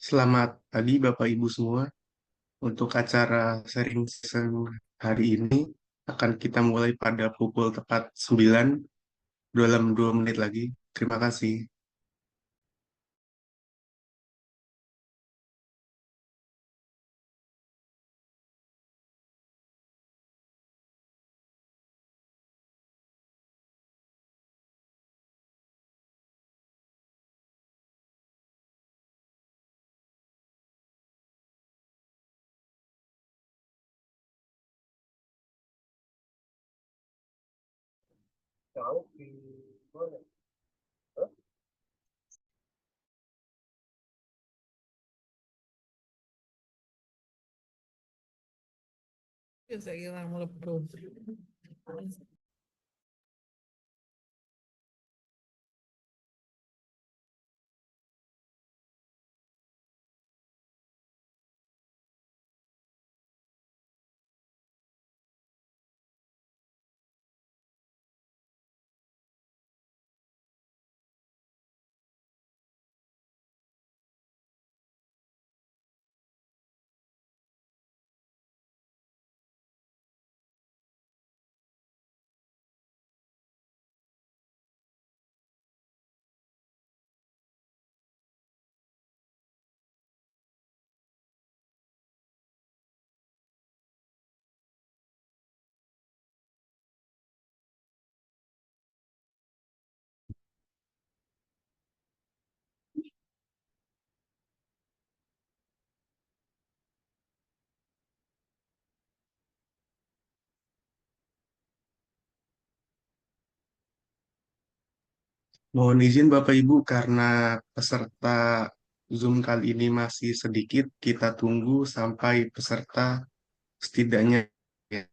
Selamat pagi Bapak Ibu semua. Untuk acara sharing session hari ini akan kita mulai pada pukul tepat 9 dalam 2 menit lagi. Terima kasih. Saya hilang melepuh. Mohon izin Bapak Ibu karena peserta Zoom kali ini masih sedikit, kita tunggu sampai peserta setidaknya ya.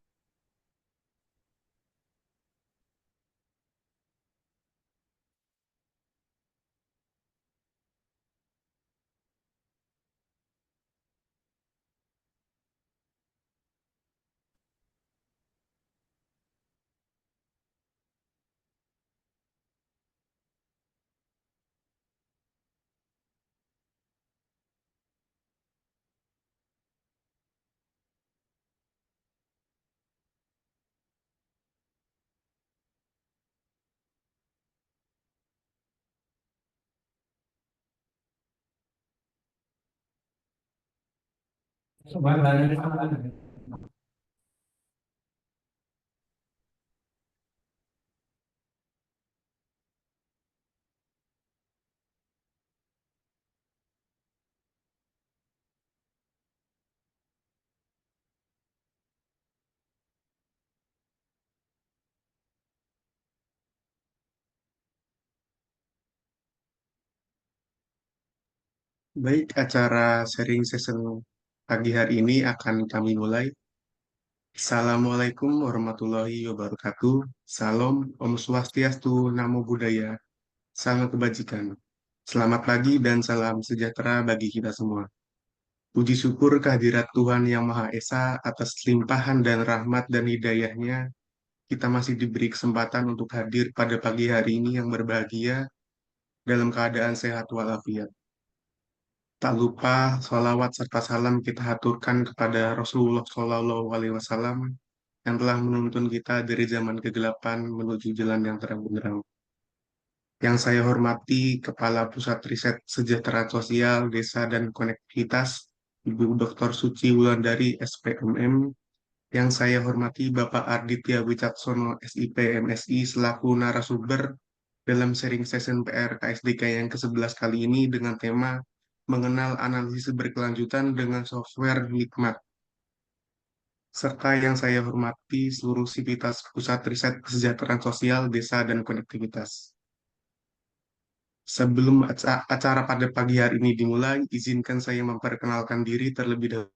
Baik, acara sharing session pagi hari ini akan kami mulai. Assalamualaikum warahmatullahi wabarakatuh. Salam, Om Swastiastu, Namo Buddhaya, Salam Kebajikan. Selamat pagi dan salam sejahtera bagi kita semua. Puji syukur kehadirat Tuhan Yang Maha Esa atas limpahan dan rahmat dan hidayahnya, kita masih diberi kesempatan untuk hadir pada pagi hari ini yang berbahagia dalam keadaan sehat walafiat. Tak lupa sholawat serta salam kita haturkan kepada Rasulullah Shallallahu Alaihi Wasallam yang telah menuntun kita dari zaman kegelapan menuju jalan yang terang benderang. Yang saya hormati Kepala Pusat Riset Kesejahteraan Sosial, Desa dan Konektivitas, Ibu Dr. Suci Wulandari, SPMM. Yang saya hormati Bapak Arditya Wicaksono, SIP MSI, selaku narasumber dalam sharing session PR KSDK yang ke-11 kali ini dengan tema mengenal analisis berkelanjutan dengan software Nikmat. Serta yang saya hormati seluruh sivitas Pusat Riset Kesejahteraan Sosial, Desa, dan Konektivitas. Sebelum acara pada pagi hari ini dimulai, izinkan saya memperkenalkan diri terlebih dahulu.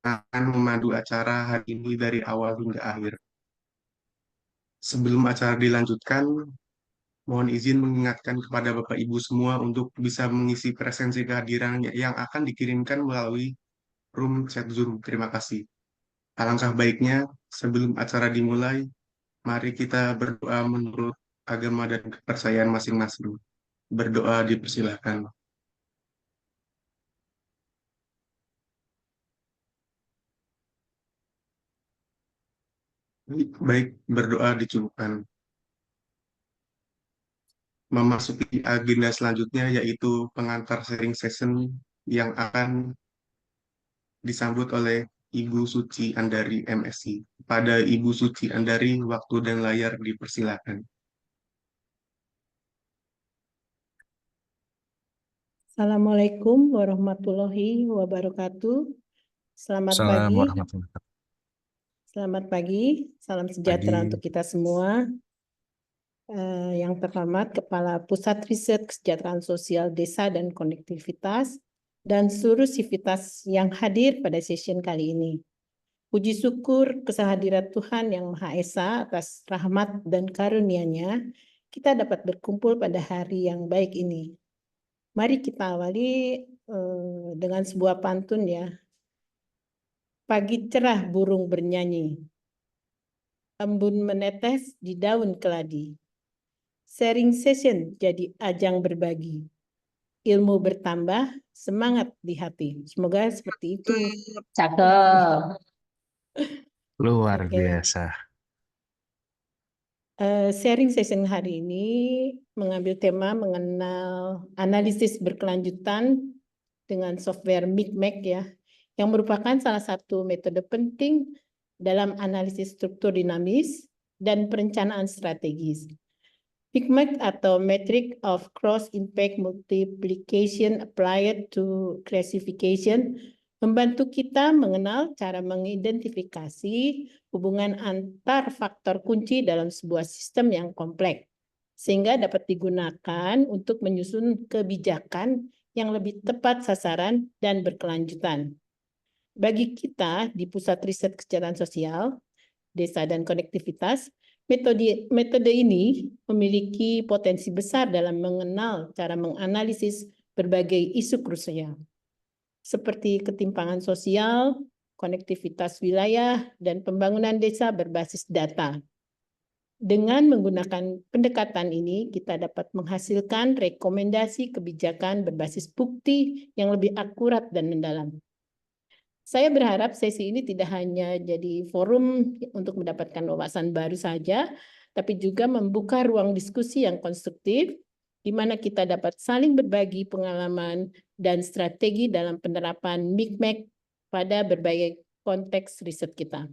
Akan memandu acara hari ini dari awal hingga akhir. Sebelum acara dilanjutkan, mohon izin mengingatkan kepada Bapak Ibu semua untuk bisa mengisi presensi kehadirannya yang akan dikirimkan melalui room chat Zoom. Terima kasih. Alangkah baiknya, sebelum acara dimulai, mari kita berdoa menurut agama dan kepercayaan masing-masing. Berdoa dipersilahkan. Baik, berdoa dicukupkan. Memasuki agenda selanjutnya yaitu pengantar sharing session yang akan disambut oleh Ibu Suci Andari MSI. Pada Ibu Suci Andari, waktu dan layar dipersilakan. Assalamualaikum warahmatullahi wabarakatuh. Selamat Assalamualaikum pagi, warahmatullahi wabarakatuh. selamat pagi, salam sejahtera Pagi. untuk kita semua. Yang terhormat Kepala Pusat Riset Kesejahteraan Sosial Desa dan Konektivitas dan seluruh sivitas yang hadir pada session kali ini. Puji syukur kesehadirat Tuhan Yang Maha Esa atas rahmat dan karunia-Nya, kita dapat berkumpul pada hari yang baik ini. Mari kita awali dengan sebuah pantun ya. Pagi cerah burung bernyanyi, embun menetes di daun keladi. Sharing session jadi ajang berbagi. Ilmu bertambah, semangat di hati. Semoga seperti itu. Cakep. Luar Oke. biasa. Sharing session hari ini mengambil tema mengenal analisis berkelanjutan dengan software Micmac ya, yang merupakan salah satu metode penting dalam analisis struktur dinamis dan perencanaan strategis. Micmac atau Metric of Cross Impact Multiplication Applied to Classification membantu kita mengenal cara mengidentifikasi hubungan antar faktor kunci dalam sebuah sistem yang kompleks, sehingga dapat digunakan untuk menyusun kebijakan yang lebih tepat sasaran dan berkelanjutan. Bagi kita di Pusat Riset Kesejahteraan Sosial, Desa dan Konektivitas, metode ini memiliki potensi besar dalam mengenal cara menganalisis berbagai isu krusial, seperti ketimpangan sosial, konektivitas wilayah, dan pembangunan desa berbasis data. Dengan menggunakan pendekatan ini, kita dapat menghasilkan rekomendasi kebijakan berbasis bukti yang lebih akurat dan mendalam. Saya berharap sesi ini tidak hanya jadi forum untuk mendapatkan wawasan baru saja, tapi juga membuka ruang diskusi yang konstruktif, di mana kita dapat saling berbagi pengalaman dan strategi dalam penerapan MIKMEK pada berbagai konteks riset kita.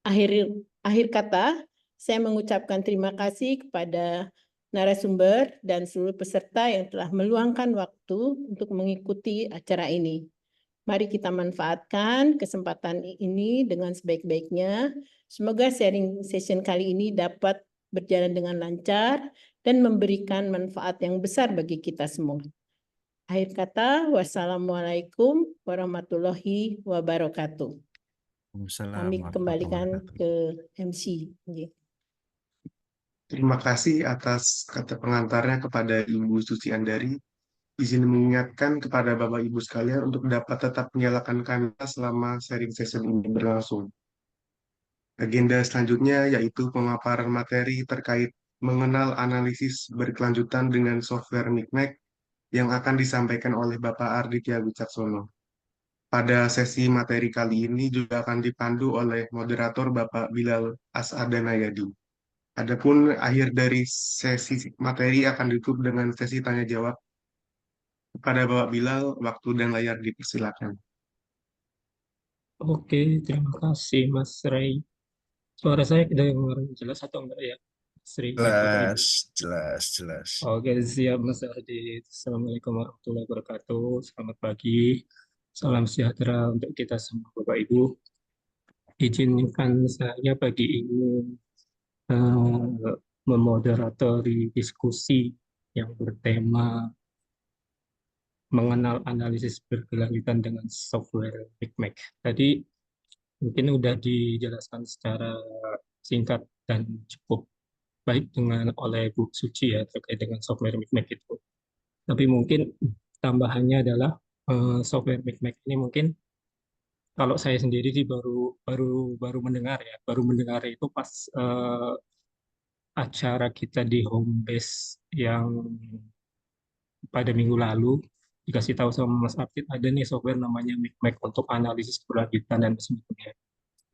Akhir kata, saya mengucapkan terima kasih kepada narasumber dan seluruh peserta yang telah meluangkan waktu untuk mengikuti acara ini. Mari kita manfaatkan kesempatan ini dengan sebaik-baiknya. Semoga sharing session kali ini dapat berjalan dengan lancar dan memberikan manfaat yang besar bagi kita semua. Akhir kata, wassalamualaikum warahmatullahi wabarakatuh. Kami kembalikan ke MC. Terima kasih atas kata pengantarnya kepada Ibu Suci Andari. Izin mengingatkan kepada Bapak Ibu sekalian untuk dapat tetap menyalakan kamera selama sharing session ini berlangsung. Agenda selanjutnya yaitu pemaparan materi terkait mengenal analisis berkelanjutan dengan software MIKMEK yang akan disampaikan oleh Bapak Arditya Wicaksono. Pada sesi materi kali ini juga akan dipandu oleh moderator Bapak Bilal As'adanayadi. Adapun akhir dari sesi materi akan ditutup dengan sesi tanya jawab. Kepada Bapak Bilal, waktu dan layar dipersilakan. Oke, terima kasih Mas Ray. Suara saya kedengaran jelas atau enggak ya, Mas Ray dan Bapak Ibu? Jelas. Oke, siap Mas Ardi. Assalamualaikum warahmatullahi wabarakatuh. Selamat pagi. Salam sejahtera untuk kita semua Bapak Ibu. Izinkan saya pagi ini memoderatori diskusi yang bertema mengenal analisis berkelanjutan dengan software MIKMEK. Tadi mungkin sudah dijelaskan secara singkat dan cukup baik oleh Bu Suci ya terkait dengan software MIKMEK itu. Tapi mungkin tambahannya adalah software MIKMEK ini mungkin kalau saya sendiri sih baru mendengar ya, baru mendengar itu pas acara kita di home base yang pada minggu lalu dikasih tahu sama Mas Apit ada nih software namanya MIKMEK untuk analisis berkelanjutan dan sebagainya.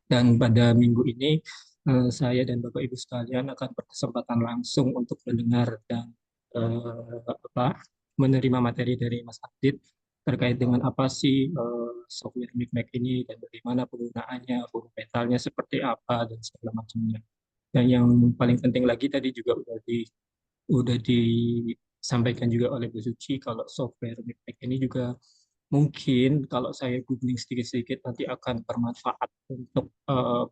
Dan pada minggu ini saya dan Bapak Ibu sekalian akan berkesempatan langsung untuk mendengar dan menerima materi dari Mas Apit terkait dengan apa sih software MIKMEK ini dan bagaimana penggunaannya, fundamentalnya seperti apa dan segala macamnya. Dan yang paling penting lagi tadi juga udah disampaikan juga oleh Bu Suci kalau software MIKMEK ini juga mungkin kalau saya googling sedikit-sedikit nanti akan bermanfaat untuk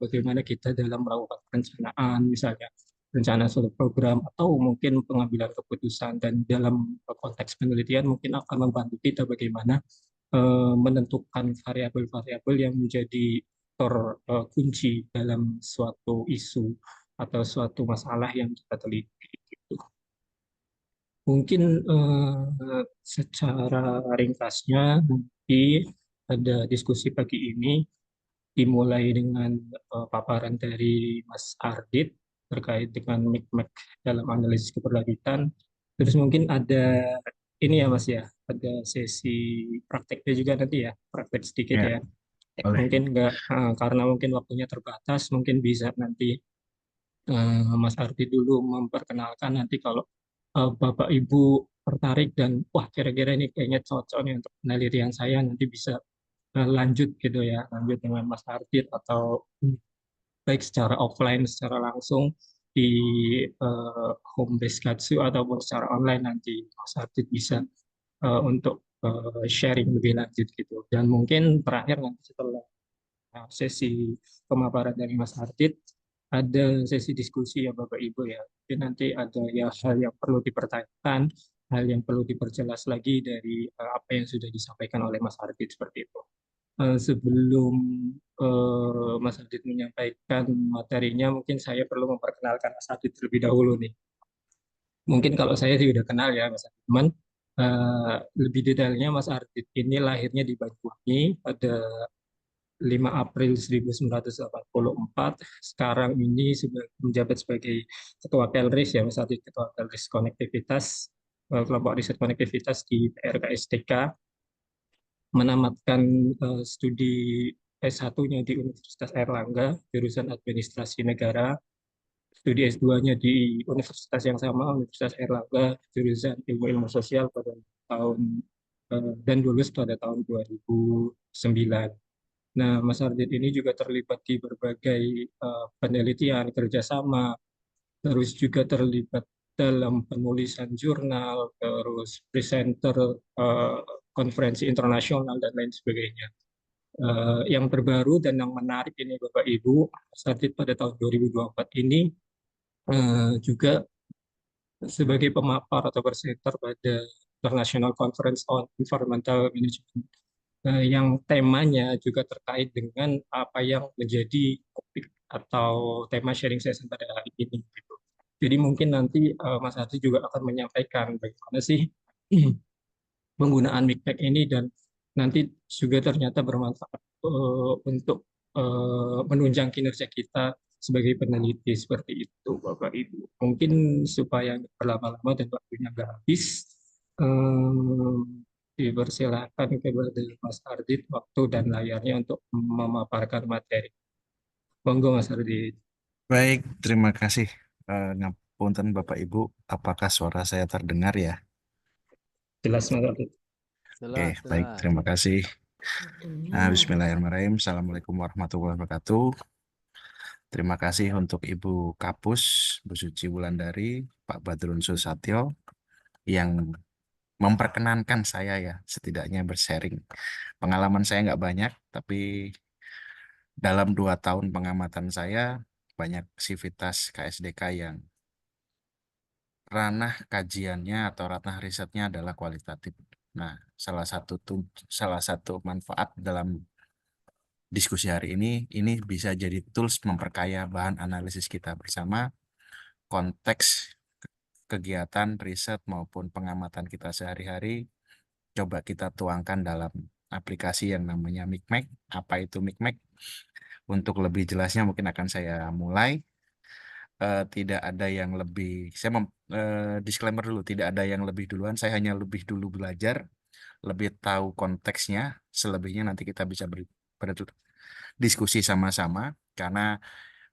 bagaimana kita dalam melakukan perencanaan, misalnya rencana suatu program atau mungkin pengambilan keputusan, dan dalam konteks penelitian mungkin akan membantu kita bagaimana menentukan variabel-variabel yang menjadi faktor kunci dalam suatu isu atau suatu masalah yang kita teliti. Mungkin secara ringkasnya nanti ada diskusi pagi ini dimulai dengan paparan dari Mas Ardit terkait dengan MIKMEK dalam analisis keberlanjutan. Terus mungkin ada ini ya Mas ya, ada sesi prakteknya juga nanti ya, praktek sedikit ya. Boleh. Mungkin karena mungkin waktunya terbatas, mungkin bisa nanti Mas Ardit dulu memperkenalkan, nanti kalau Bapak Ibu tertarik dan wah kira-kira ini kayaknya cocok nih untuk penelitian saya, nanti bisa lanjut gitu ya, lanjut dengan Mas Ardit atau baik secara offline secara langsung di home base Gatsu ataupun secara online nanti Mas Ardit bisa untuk sharing lebih lanjut gitu. Dan mungkin terakhir nanti setelah sesi pemaparan dari Mas Ardit, ada sesi diskusi ya Bapak Ibu ya. Mungkin nanti ada ya hal yang perlu dipertanyakan, hal yang perlu diperjelas lagi dari apa yang sudah disampaikan oleh Mas Ardit seperti itu. Sebelum Mas Ardit menyampaikan materinya, mungkin saya perlu memperkenalkan Mas Ardit terlebih dahulu nih. Mungkin kalau saya sih udah kenal ya Mas Ardit, cuman lebih detailnya Mas Ardit ini lahirnya di Banyuwangi pada 5 April 1984. Sekarang ini sudah menjabat sebagai Ketua Kelris ya, Mas Adi, Ketua Kelris Konektivitas, kelompok riset konektivitas di PRKSDK, menamatkan studi S1-nya di Universitas Airlangga, jurusan Administrasi Negara, studi S2-nya di universitas yang sama, Universitas Airlangga, jurusan Ilmu Sosial pada tahun dan lulus pada tahun 2009. Nah, Mas Ardit ini juga terlibat di berbagai penelitian, kerjasama, terus juga terlibat dalam penulisan jurnal, terus presenter eh, konferensi internasional, dan lain sebagainya. Yang terbaru dan yang menarik ini Bapak Ibu, Mas Ardit pada tahun 2024 ini juga sebagai pemapar atau presenter pada International Conference on Environmental Management yang temanya juga terkait dengan apa yang menjadi topik atau tema sharing session pada hari ini gitu. Jadi mungkin nanti Mas Hadi juga akan menyampaikan bagaimana sih penggunaan MICPAC ini, dan nanti juga ternyata bermanfaat untuk menunjang kinerja kita sebagai peneliti seperti itu, Bapak Ibu. Mungkin supaya nggak berlama-lama dan waktunya nggak habis, dipersilakan kepada Mas Ardit waktu dan layarnya untuk memaparkan materi. Monggo Mas Ardit. Baik, terima kasih. Ngapunten Bapak Ibu, apakah suara saya terdengar ya? Jelas Mas Ardit. Oke, baik, terima kasih. Bismillahirrahmanirrahim. Assalamualaikum warahmatullahi wabarakatuh. Terima kasih untuk Ibu Kapus, Bu Suci Wulandari, Pak Badrun Susatyo, yang memperkenankan saya ya, setidaknya bersharing. Pengalaman saya nggak banyak, tapi dalam 2 tahun pengamatan saya, banyak sivitas KSDK yang ranah kajiannya atau ranah risetnya adalah kualitatif. Nah, salah satu manfaat dalam diskusi hari ini bisa jadi tools memperkaya bahan analisis kita bersama, konteks kegiatan riset maupun pengamatan kita sehari-hari. Coba kita tuangkan dalam aplikasi yang namanya MICMAC. Apa itu MICMAC? Untuk lebih jelasnya mungkin akan saya mulai. Tidak ada yang lebih, saya disclaimer dulu, tidak ada yang lebih duluan, saya hanya lebih dulu belajar, lebih tahu konteksnya, selebihnya nanti kita bisa berdiskusi sama-sama, karena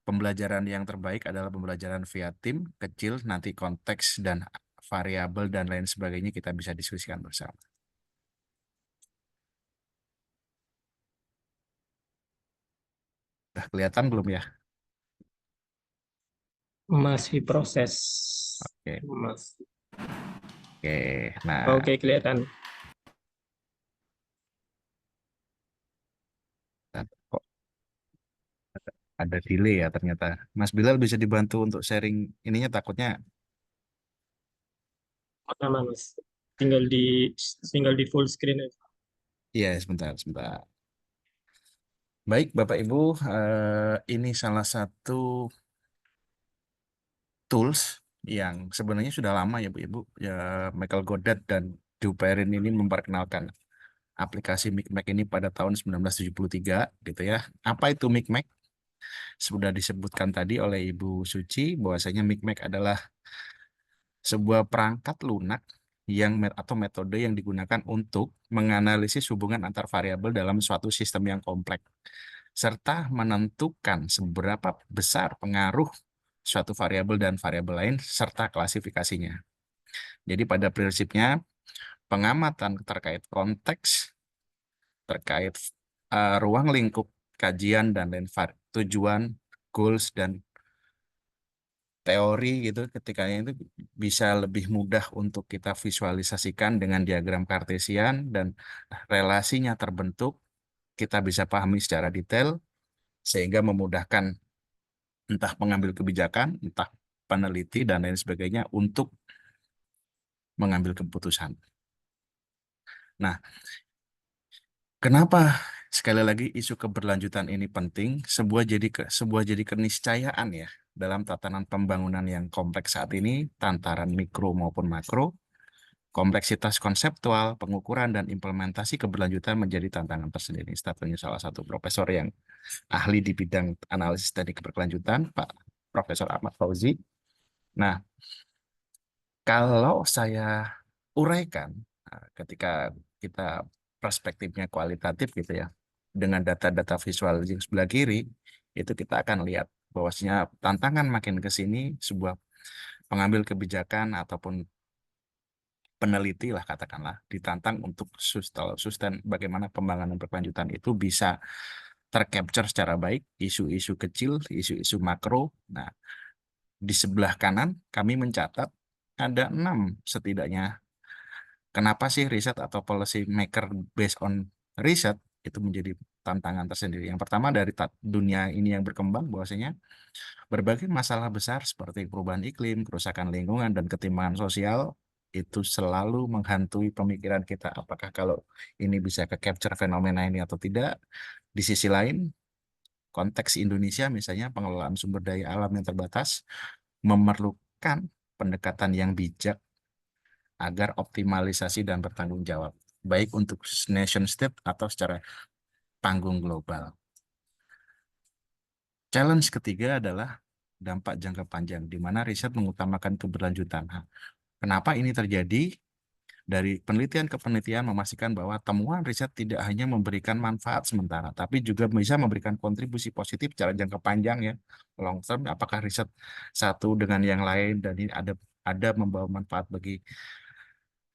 pembelajaran yang terbaik adalah pembelajaran via tim kecil, nanti konteks dan variabel dan lain sebagainya kita bisa diskusikan bersama. Udah kelihatan belum ya? Masih proses. Oke. Masih. Oke, nah Oke, kelihatan. kok ada delay ya ternyata. Mas Bilal bisa dibantu untuk sharing ininya, takutnya. Mana Mas? Tinggal di full screen aja. Iya, sebentar. Baik, Bapak Ibu, ini salah satu tools yang sebenarnya sudah lama ya Bu Ibu. Ya, Michael Goddard dan Drew Perrin ini memperkenalkan aplikasi MICMAC ini pada tahun 1973 gitu ya. Apa itu MICMAC? Sudah disebutkan tadi oleh Ibu Suci bahwasanya MICMAC adalah sebuah perangkat lunak atau metode yang digunakan untuk menganalisis hubungan antar variabel dalam suatu sistem yang kompleks, serta menentukan seberapa besar pengaruh suatu variabel dan variabel lain serta klasifikasinya. Jadi pada prinsipnya pengamatan terkait konteks, terkait ruang lingkup kajian dan lain tujuan, goals dan teori gitu, ketika itu bisa lebih mudah untuk kita visualisasikan dengan diagram kartesian dan relasinya terbentuk, kita bisa pahami secara detail sehingga memudahkan entah pengambil kebijakan, entah peneliti dan lain sebagainya untuk mengambil keputusan. Nah, kenapa sekali lagi isu keberlanjutan ini penting? Sebuah jadi keniscayaan ya dalam tatanan pembangunan yang kompleks saat ini, tantaran mikro maupun makro, kompleksitas konseptual, pengukuran dan implementasi keberlanjutan menjadi tantangan tersendiri. Statusnya salah satu profesor yang ahli di bidang analisis teknik keberlanjutan, Pak Profesor Ahmad Fauzi. Nah, kalau saya uraikan, ketika kita perspektifnya kualitatif gitu ya, dengan data-data visual di sebelah kiri, itu kita akan lihat bahwasanya tantangan makin ke sini, sebuah pengambil kebijakan ataupun peneliti lah katakanlah, ditantang untuk sustain bagaimana pembangunan berkelanjutan itu bisa tercapture secara baik, isu-isu kecil, isu-isu makro. Nah, di sebelah kanan kami mencatat ada 6 setidaknya. Kenapa sih riset atau policy maker based on riset itu menjadi tantangan tersendiri? Yang pertama dari dunia ini yang berkembang, bahwasanya berbagai masalah besar seperti perubahan iklim, kerusakan lingkungan, dan ketimpangan sosial itu selalu menghantui pemikiran kita. Apakah kalau ini bisa ke-capture fenomena ini atau tidak? Di sisi lain, konteks Indonesia misalnya pengelolaan sumber daya alam yang terbatas memerlukan pendekatan yang bijak agar optimalisasi dan bertanggung jawab, baik untuk nation state atau secara panggung global. Challenge ketiga adalah dampak jangka panjang, di mana riset mengutamakan keberlanjutan. Kenapa ini terjadi? Dari penelitian ke penelitian memastikan bahwa temuan riset tidak hanya memberikan manfaat sementara, tapi juga bisa memberikan kontribusi positif secara jangka panjang ya, long term. Apakah riset satu dengan yang lain dan ini ada membawa manfaat bagi,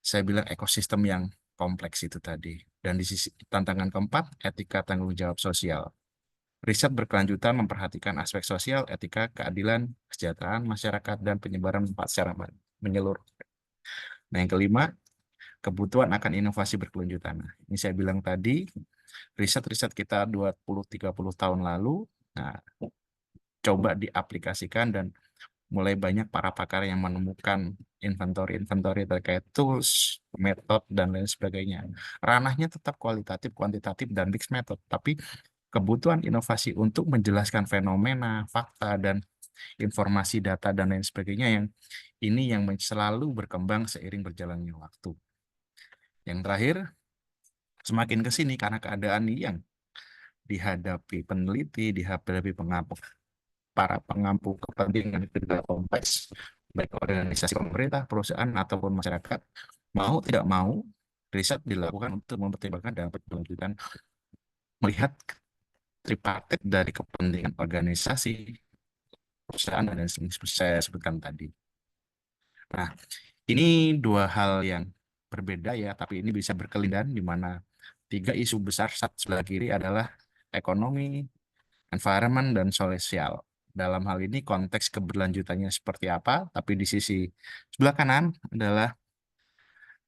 saya bilang, ekosistem yang kompleks itu tadi. Dan di sisi tantangan keempat, etika tanggung jawab sosial. Riset berkelanjutan memperhatikan aspek sosial, etika, keadilan, kesejahteraan masyarakat, dan penyebaran manfaat secara menyeluruh. Nah, yang kelima, kebutuhan akan inovasi berkelanjutan. Nah, ini saya bilang tadi, riset-riset kita 20-30 tahun lalu, nah, coba diaplikasikan dan mulai banyak para pakar yang menemukan inventory terkait tools, metode, dan lain sebagainya. Ranahnya tetap kualitatif, kuantitatif, dan mixed method, tapi kebutuhan inovasi untuk menjelaskan fenomena, fakta, dan informasi data, dan lain sebagainya yang selalu berkembang seiring berjalannya waktu. Yang terakhir, semakin ke sini karena keadaan yang dihadapi peneliti, dihadapi para pengampu kepentingan tidak kompleks, baik organisasi pemerintah, perusahaan, ataupun masyarakat, mau tidak mau, riset dilakukan untuk mempertimbangkan dan berkelanjutan, melihat tripartit dari kepentingan organisasi, perusahaan, dan yang saya sebutkan tadi. Nah, ini dua hal yang berbeda ya, tapi ini bisa berkelindahan di mana 3 isu besar sebelah kiri adalah ekonomi, environment, dan sosial. Dalam hal ini konteks keberlanjutannya seperti apa, tapi di sisi sebelah kanan adalah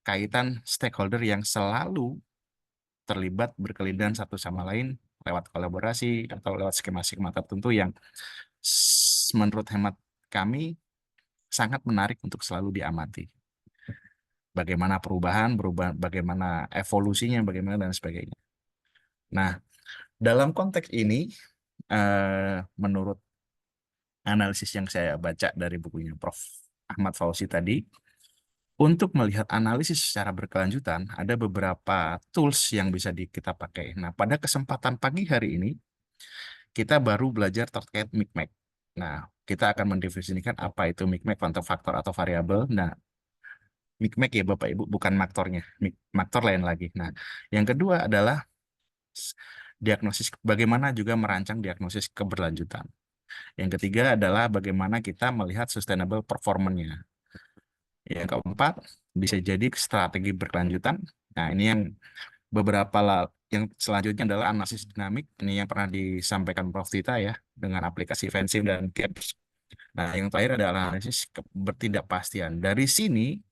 kaitan stakeholder yang selalu terlibat berkelindahan satu sama lain lewat kolaborasi atau lewat skema-skema tertentu yang menurut hemat kami sangat menarik untuk selalu diamati. Bagaimana perubahan, bagaimana evolusinya, bagaimana dan sebagainya. Nah, dalam konteks ini, menurut analisis yang saya baca dari bukunya Prof. Ahmad Fauzi tadi, untuk melihat analisis secara berkelanjutan, ada beberapa tools yang bisa kita pakai. Nah, pada kesempatan pagi hari ini, kita baru belajar terkait micmac. Nah, kita akan mendefinisikan apa itu micmac, faktor atau variabel. Nah, micmac ya Bapak Ibu, bukan maktornya. Maktor lain lagi. Nah, yang kedua adalah diagnosis, bagaimana juga merancang diagnosis keberlanjutan. Yang ketiga adalah bagaimana kita melihat sustainable performance-nya. Yang keempat, bisa jadi strategi berkelanjutan. Nah, ini yang yang selanjutnya adalah analisis dinamik. Ini yang pernah disampaikan Prof. Tita ya, dengan aplikasi Vensim dan Gaps. Nah, yang terakhir adalah analisis ketidakpastian. Dari sini,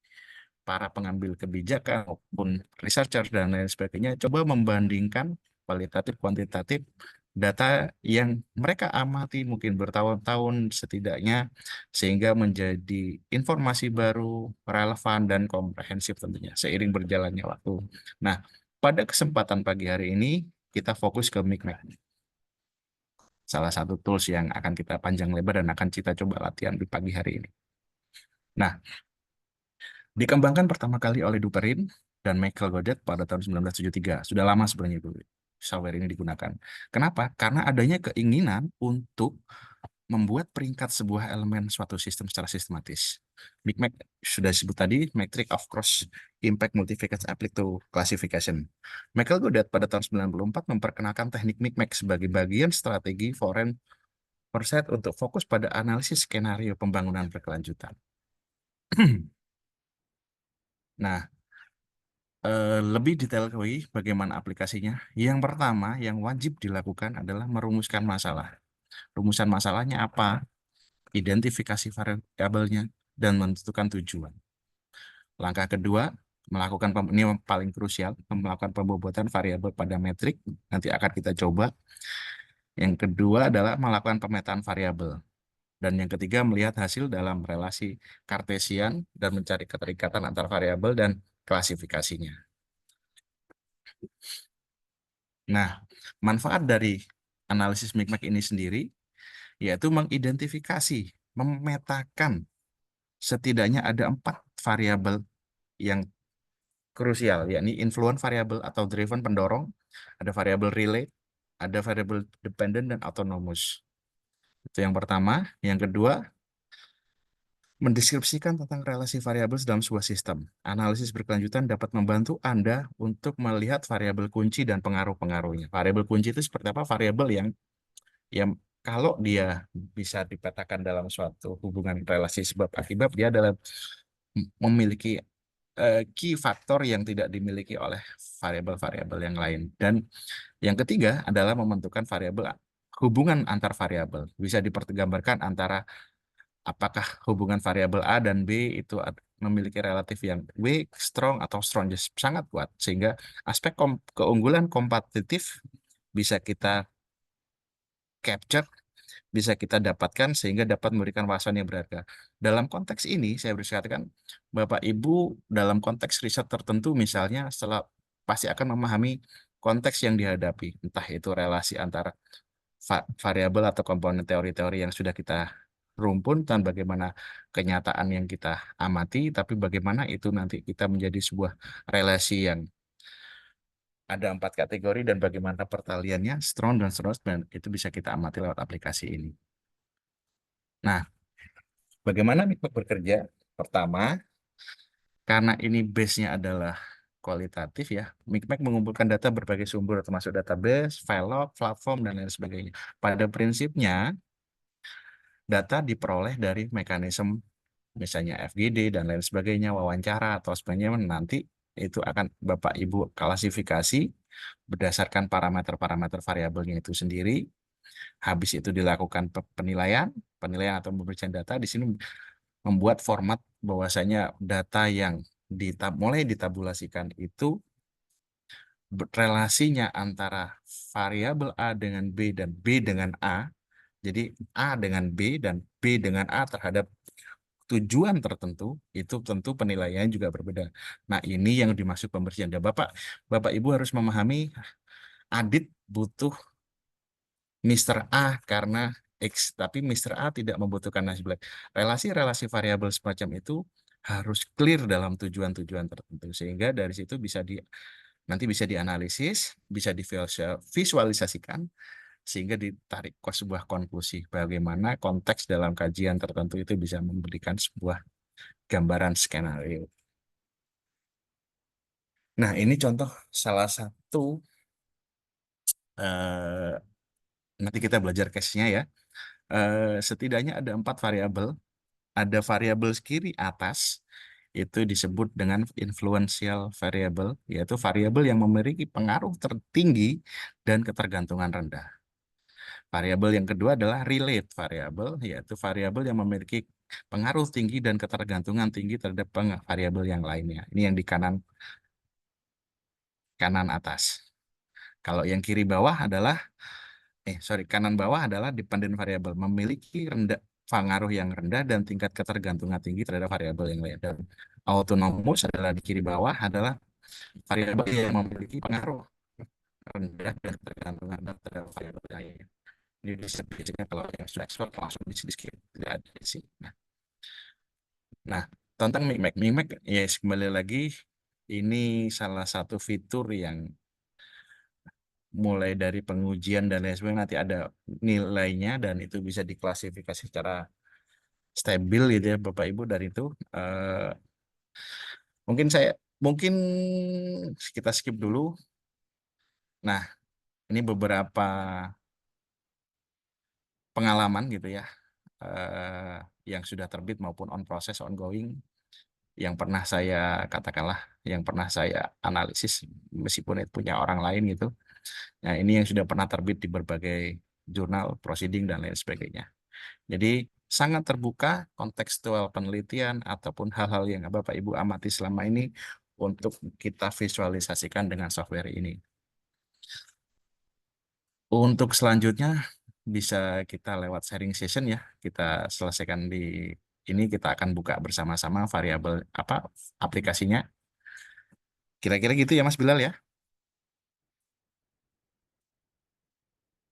para pengambil kebijakan maupun researcher dan lain sebagainya coba membandingkan kualitatif kuantitatif data yang mereka amati mungkin bertahun-tahun setidaknya sehingga menjadi informasi baru, relevan dan komprehensif tentunya seiring berjalannya waktu. Nah, pada kesempatan pagi hari ini kita fokus ke Micmac. Salah satu tools yang akan kita panjang lebar dan akan kita coba latihan di pagi hari ini. Nah, dikembangkan pertama kali oleh Duperin dan Michael Godet pada tahun 1973. Sudah lama sebenarnya itu software ini digunakan. Kenapa? Karena adanya keinginan untuk membuat peringkat sebuah elemen suatu sistem secara sistematis. Micmac sudah disebut tadi, Metric of Cross Impact Multiplication Applied Classification. Michael Godet pada tahun 1994 memperkenalkan teknik Micmac sebagai bagian strategi foreign foresight untuk fokus pada analisis skenario pembangunan berkelanjutan. Nah, lebih detail lagi bagaimana aplikasinya. Yang pertama yang wajib dilakukan adalah merumuskan masalah. Rumusan masalahnya apa? Identifikasi variabelnya dan menentukan tujuan. Langkah kedua, melakukan ini yang paling krusial, melakukan pembobotan variabel pada metrik. Nanti akan kita coba. Yang kedua adalah melakukan pemetaan variabel. Dan yang ketiga, melihat hasil dalam relasi Kartesian dan mencari keterikatan antar variabel dan klasifikasinya. Nah, manfaat dari analisis Micmac ini sendiri yaitu mengidentifikasi, memetakan setidaknya ada 4 variabel yang krusial, yakni influence variabel atau driven pendorong, ada variabel relay, ada variabel dependent dan autonomous. Itu yang pertama. Yang kedua, mendeskripsikan tentang relasi variabel dalam sebuah sistem. Analisis berkelanjutan dapat membantu Anda untuk melihat variabel kunci dan pengaruh-pengaruhnya. Variabel kunci itu seperti apa? Variabel yang kalau dia bisa dipetakan dalam suatu hubungan relasi sebab akibat, dia adalah memiliki key faktor yang tidak dimiliki oleh variabel-variabel yang lain. Dan yang ketiga adalah membentukkan variabel hubungan antar variabel. Bisa dipergambarkan antara apakah hubungan variabel A dan B itu memiliki relatif yang weak, strong, atau strong, sangat kuat. Sehingga aspek keunggulan kompetitif bisa kita capture, bisa kita dapatkan sehingga dapat memberikan wawasan yang berharga. Dalam konteks ini, saya bisa katakan, Bapak Ibu dalam konteks riset tertentu misalnya setelah pasti akan memahami konteks yang dihadapi, entah itu relasi antara variabel atau komponen teori-teori yang sudah kita rumpun dan bagaimana kenyataan yang kita amati, tapi bagaimana itu nanti kita menjadi sebuah relasi yang ada 4 kategori dan bagaimana pertaliannya strong dan seterusnya, dan itu bisa kita amati lewat aplikasi ini. Nah, bagaimana Micmac bekerja? Pertama, karena ini base-nya adalah kualitatif ya, Micmac mengumpulkan data berbagai sumber termasuk database, file log, platform, dan lain sebagainya. Pada prinsipnya, data diperoleh dari mekanisme misalnya FGD dan lain sebagainya, wawancara atau sebagainya, nanti itu akan Bapak Ibu klasifikasi berdasarkan parameter-parameter variabelnya itu sendiri. Habis itu dilakukan penilaian atau pemeriksaan data. Di sini membuat format bahwasanya data yang mulai ditabulasikan itu relasinya antara variabel A dengan B dan B dengan A. Jadi A dengan B dan B dengan A terhadap tujuan tertentu, itu tentu penilaiannya juga berbeda. Nah, ini yang dimaksud pembersihan. Dan Bapak Ibu harus memahami Adit butuh Mr. A karena X, tapi Mr. A tidak membutuhkan nasi black. Relasi-relasi variabel semacam itu harus clear dalam tujuan-tujuan tertentu, sehingga dari situ nanti bisa dianalisis, bisa divisualisasikan, sehingga ditarik ke sebuah konklusi bagaimana konteks dalam kajian tertentu itu bisa memberikan sebuah gambaran skenario. Nah, ini contoh salah satu nanti kita belajar case-nya ya. Setidaknya ada 4 variabel. Ada variabel kiri atas itu disebut dengan influential variable, yaitu variabel yang memiliki pengaruh tertinggi dan ketergantungan rendah. Variabel yang kedua adalah relate variable, yaitu variabel yang memiliki pengaruh tinggi dan ketergantungan tinggi terhadap variabel yang lainnya. Ini yang di kanan atas. Kalau yang kiri bawah adalah kanan bawah adalah dependent variable, memiliki pengaruh yang rendah dan tingkat ketergantungan tinggi terhadap variabel yang lain. Dan autonomous adalah di kiri bawah adalah variabel yang memiliki pengaruh rendah dan ketergantungan terhadap variabel lain. Ini disebutnya kalau yang sudah expert langsung di skip, tidak ada di sini. Nah, tentang micmac, ya kembali lagi ini salah satu fitur yang mulai dari pengujian dan lain sebagainya nanti ada nilainya dan itu bisa diklasifikasi secara stabil gitu ya Bapak Ibu. Dari itu mungkin kita skip dulu. Nah, ini beberapa pengalaman gitu ya yang sudah terbit maupun on proses ongoing yang pernah saya katakanlah yang pernah saya analisis meskipun itu punya orang lain gitu. Nah, ini yang sudah pernah terbit di berbagai jurnal, proceeding, dan lain sebagainya. Jadi, sangat terbuka kontekstual penelitian ataupun hal-hal yang Bapak Ibu amati selama ini untuk kita visualisasikan dengan software ini. Untuk selanjutnya, bisa kita lewat sharing session ya. Kita selesaikan di ini, kita akan buka bersama-sama variabel aplikasinya. Kira-kira gitu ya Mas Bilal ya.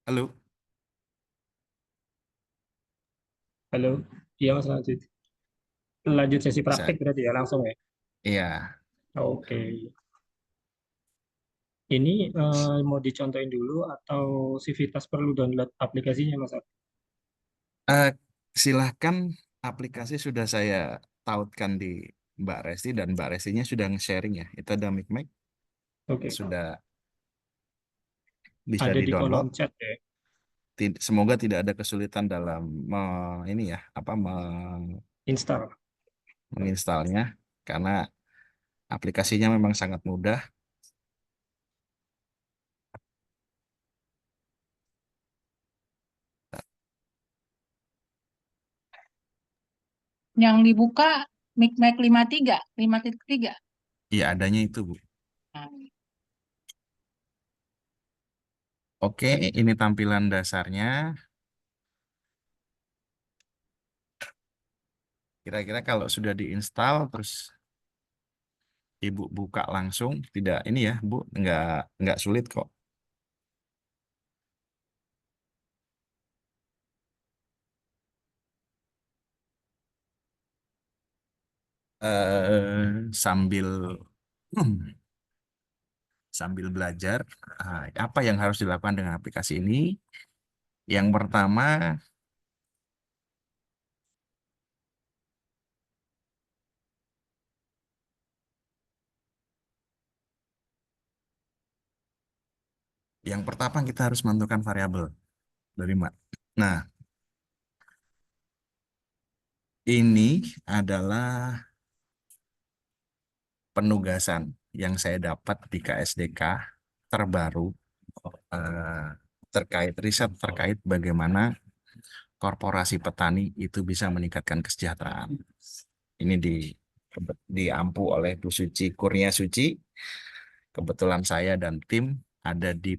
Halo. Halo, iya Mas lanjut. Lanjut sesi Bisa. praktik berarti ya langsung ya. Iya. Oke. Ini mau dicontohin dulu atau Civitas perlu download aplikasinya Mas? Eh, Silahkan, aplikasi sudah saya tautkan di Mbak Resti dan Mbak Restinya sudah nge-sharing ya. Itu ada micmac, Oke. sudah bisa Ada di kolom di-download. chat ya. Semoga tidak ada kesulitan dalam Install. menginstalnya karena aplikasinya memang sangat mudah. Yang dibuka micmac 53, 5.3. Iya, adanya itu, Bu. Nah, Oke, ini tampilan dasarnya. Kira-kira kalau sudah diinstal terus Ibu buka langsung, tidak ini ya, Bu, nggak sulit kok. Sambil sambil belajar, apa yang harus dilakukan dengan aplikasi ini? Yang pertama, kita harus menentukan variabel dari mana. Nah, ini adalah penugasan yang saya dapat di KSDK terbaru terkait riset terkait bagaimana korporasi petani itu bisa meningkatkan kesejahteraan. Ini diampu oleh Bu Suci Kurnia Suci. Kebetulan saya dan tim ada di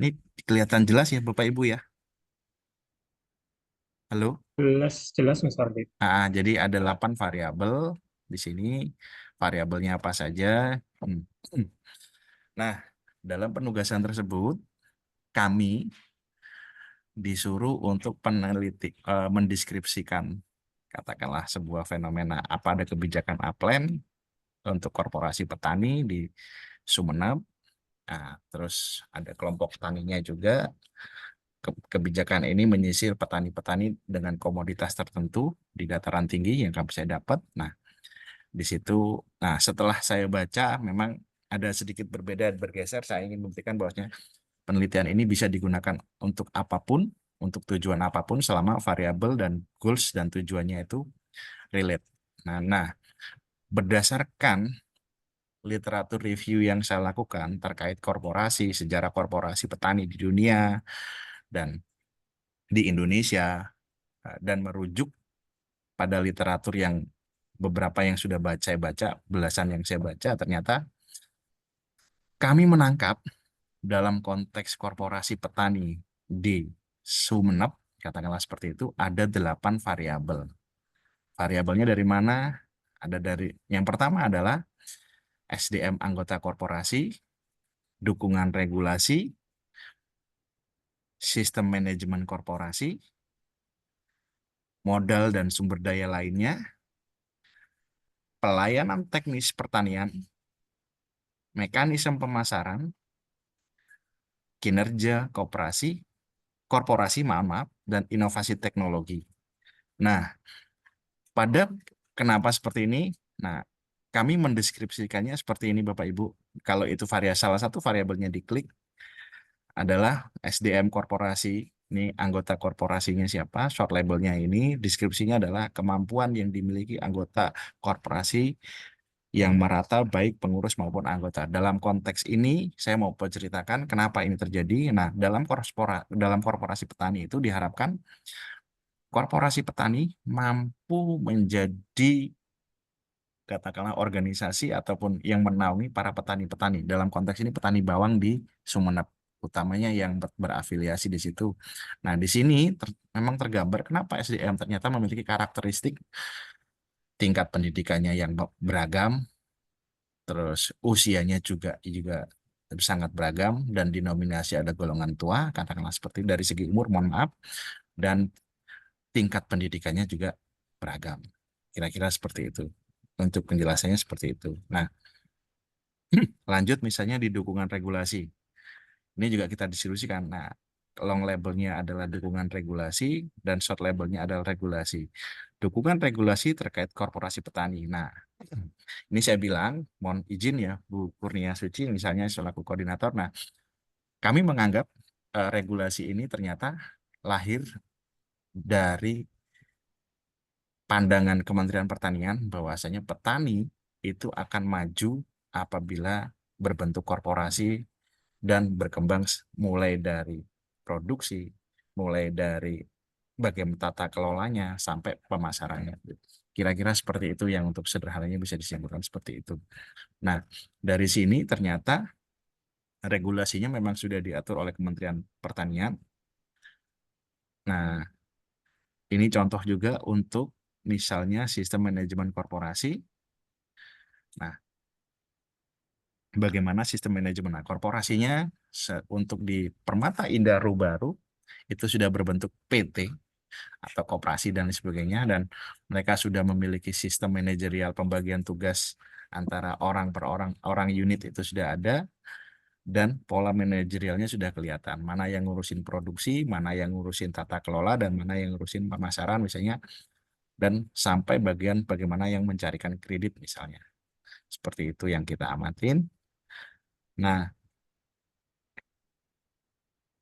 ini kelihatan jelas ya Bapak Ibu ya. Halo. Jelas Mas Ardit. Jadi ada 8 variabel di sini. Variabelnya apa saja? Nah, dalam penugasan tersebut kami disuruh untuk mendeskripsikan katakanlah sebuah fenomena, apa ada kebijakan upland untuk korporasi petani di Sumeneb. Nah, terus ada kelompok taninya juga. Kebijakan ini menyisir petani-petani dengan komoditas tertentu di dataran tinggi yang saya dapat. Nah, di situ, setelah saya baca, memang ada sedikit berbeda dan bergeser. Saya ingin membuktikan bahwasanya penelitian ini bisa digunakan untuk apapun, untuk tujuan apapun, selama variabel dan goals dan tujuannya itu relate. Nah, berdasarkan literatur review yang saya lakukan terkait korporasi, sejarah korporasi petani di dunia, dan di Indonesia dan merujuk pada literatur yang beberapa yang sudah saya baca, belasan yang saya baca, ternyata kami menangkap dalam konteks korporasi petani di Sumeneb, katakanlah seperti itu, ada 8 variabel. Variabelnya dari mana? Ada dari, yang pertama adalah SDM anggota korporasi, dukungan regulasi, sistem manajemen korporasi, modal dan sumber daya lainnya, pelayanan teknis pertanian, mekanisme pemasaran, kinerja korporasi, maaf, dan inovasi teknologi. Nah, kenapa seperti ini? Nah, kami mendeskripsikannya seperti ini Bapak Ibu. Kalau itu salah satu variabelnya diklik adalah SDM korporasi. Ini anggota korporasinya siapa, short labelnya ini, deskripsinya adalah kemampuan yang dimiliki anggota korporasi yang merata baik pengurus maupun anggota. Dalam konteks ini, saya mau ceritakan kenapa ini terjadi. Nah, dalam korporasi petani itu diharapkan korporasi petani mampu menjadi katakanlah organisasi ataupun yang menaungi para petani-petani. Dalam konteks ini petani bawang di Sumeneb, utamanya yang berafiliasi di situ. Nah, di sini memang tergambar kenapa SDM ternyata memiliki karakteristik tingkat pendidikannya yang beragam, terus usianya juga sangat beragam, dan dinominasi ada golongan tua, katakanlah seperti dari segi umur, mohon maaf, dan tingkat pendidikannya juga beragam. Kira-kira seperti itu. Untuk penjelasannya seperti itu. Nah, lanjut misalnya di dukungan regulasi. Ini juga kita diskusikan. Nah, long labelnya adalah dukungan regulasi dan short labelnya adalah regulasi. Dukungan regulasi terkait korporasi petani. Nah, ini saya bilang, mohon izin ya Bu Kurnia Suci misalnya selaku koordinator. Nah, kami menganggap regulasi ini ternyata lahir dari pandangan Kementerian Pertanian bahwasanya petani itu akan maju apabila berbentuk korporasi dan berkembang mulai dari produksi, mulai dari bagaimana tata kelolanya sampai pemasarannya. Kira-kira seperti itu yang untuk sederhananya bisa disimpulkan seperti itu. Nah, dari sini ternyata regulasinya memang sudah diatur oleh Kementerian Pertanian. Nah, ini contoh juga untuk misalnya sistem manajemen korporasi. Nah, bagaimana sistem manajemen korporasinya untuk di Permata Indah Baru itu sudah berbentuk PT atau koperasi dan sebagainya, dan mereka sudah memiliki sistem manajerial pembagian tugas antara orang per orang unit itu sudah ada, dan pola manajerialnya sudah kelihatan mana yang ngurusin produksi, mana yang ngurusin tata kelola, dan mana yang ngurusin pemasaran misalnya, dan sampai bagian bagaimana yang mencarikan kredit misalnya. Seperti itu yang kita amatin. Nah,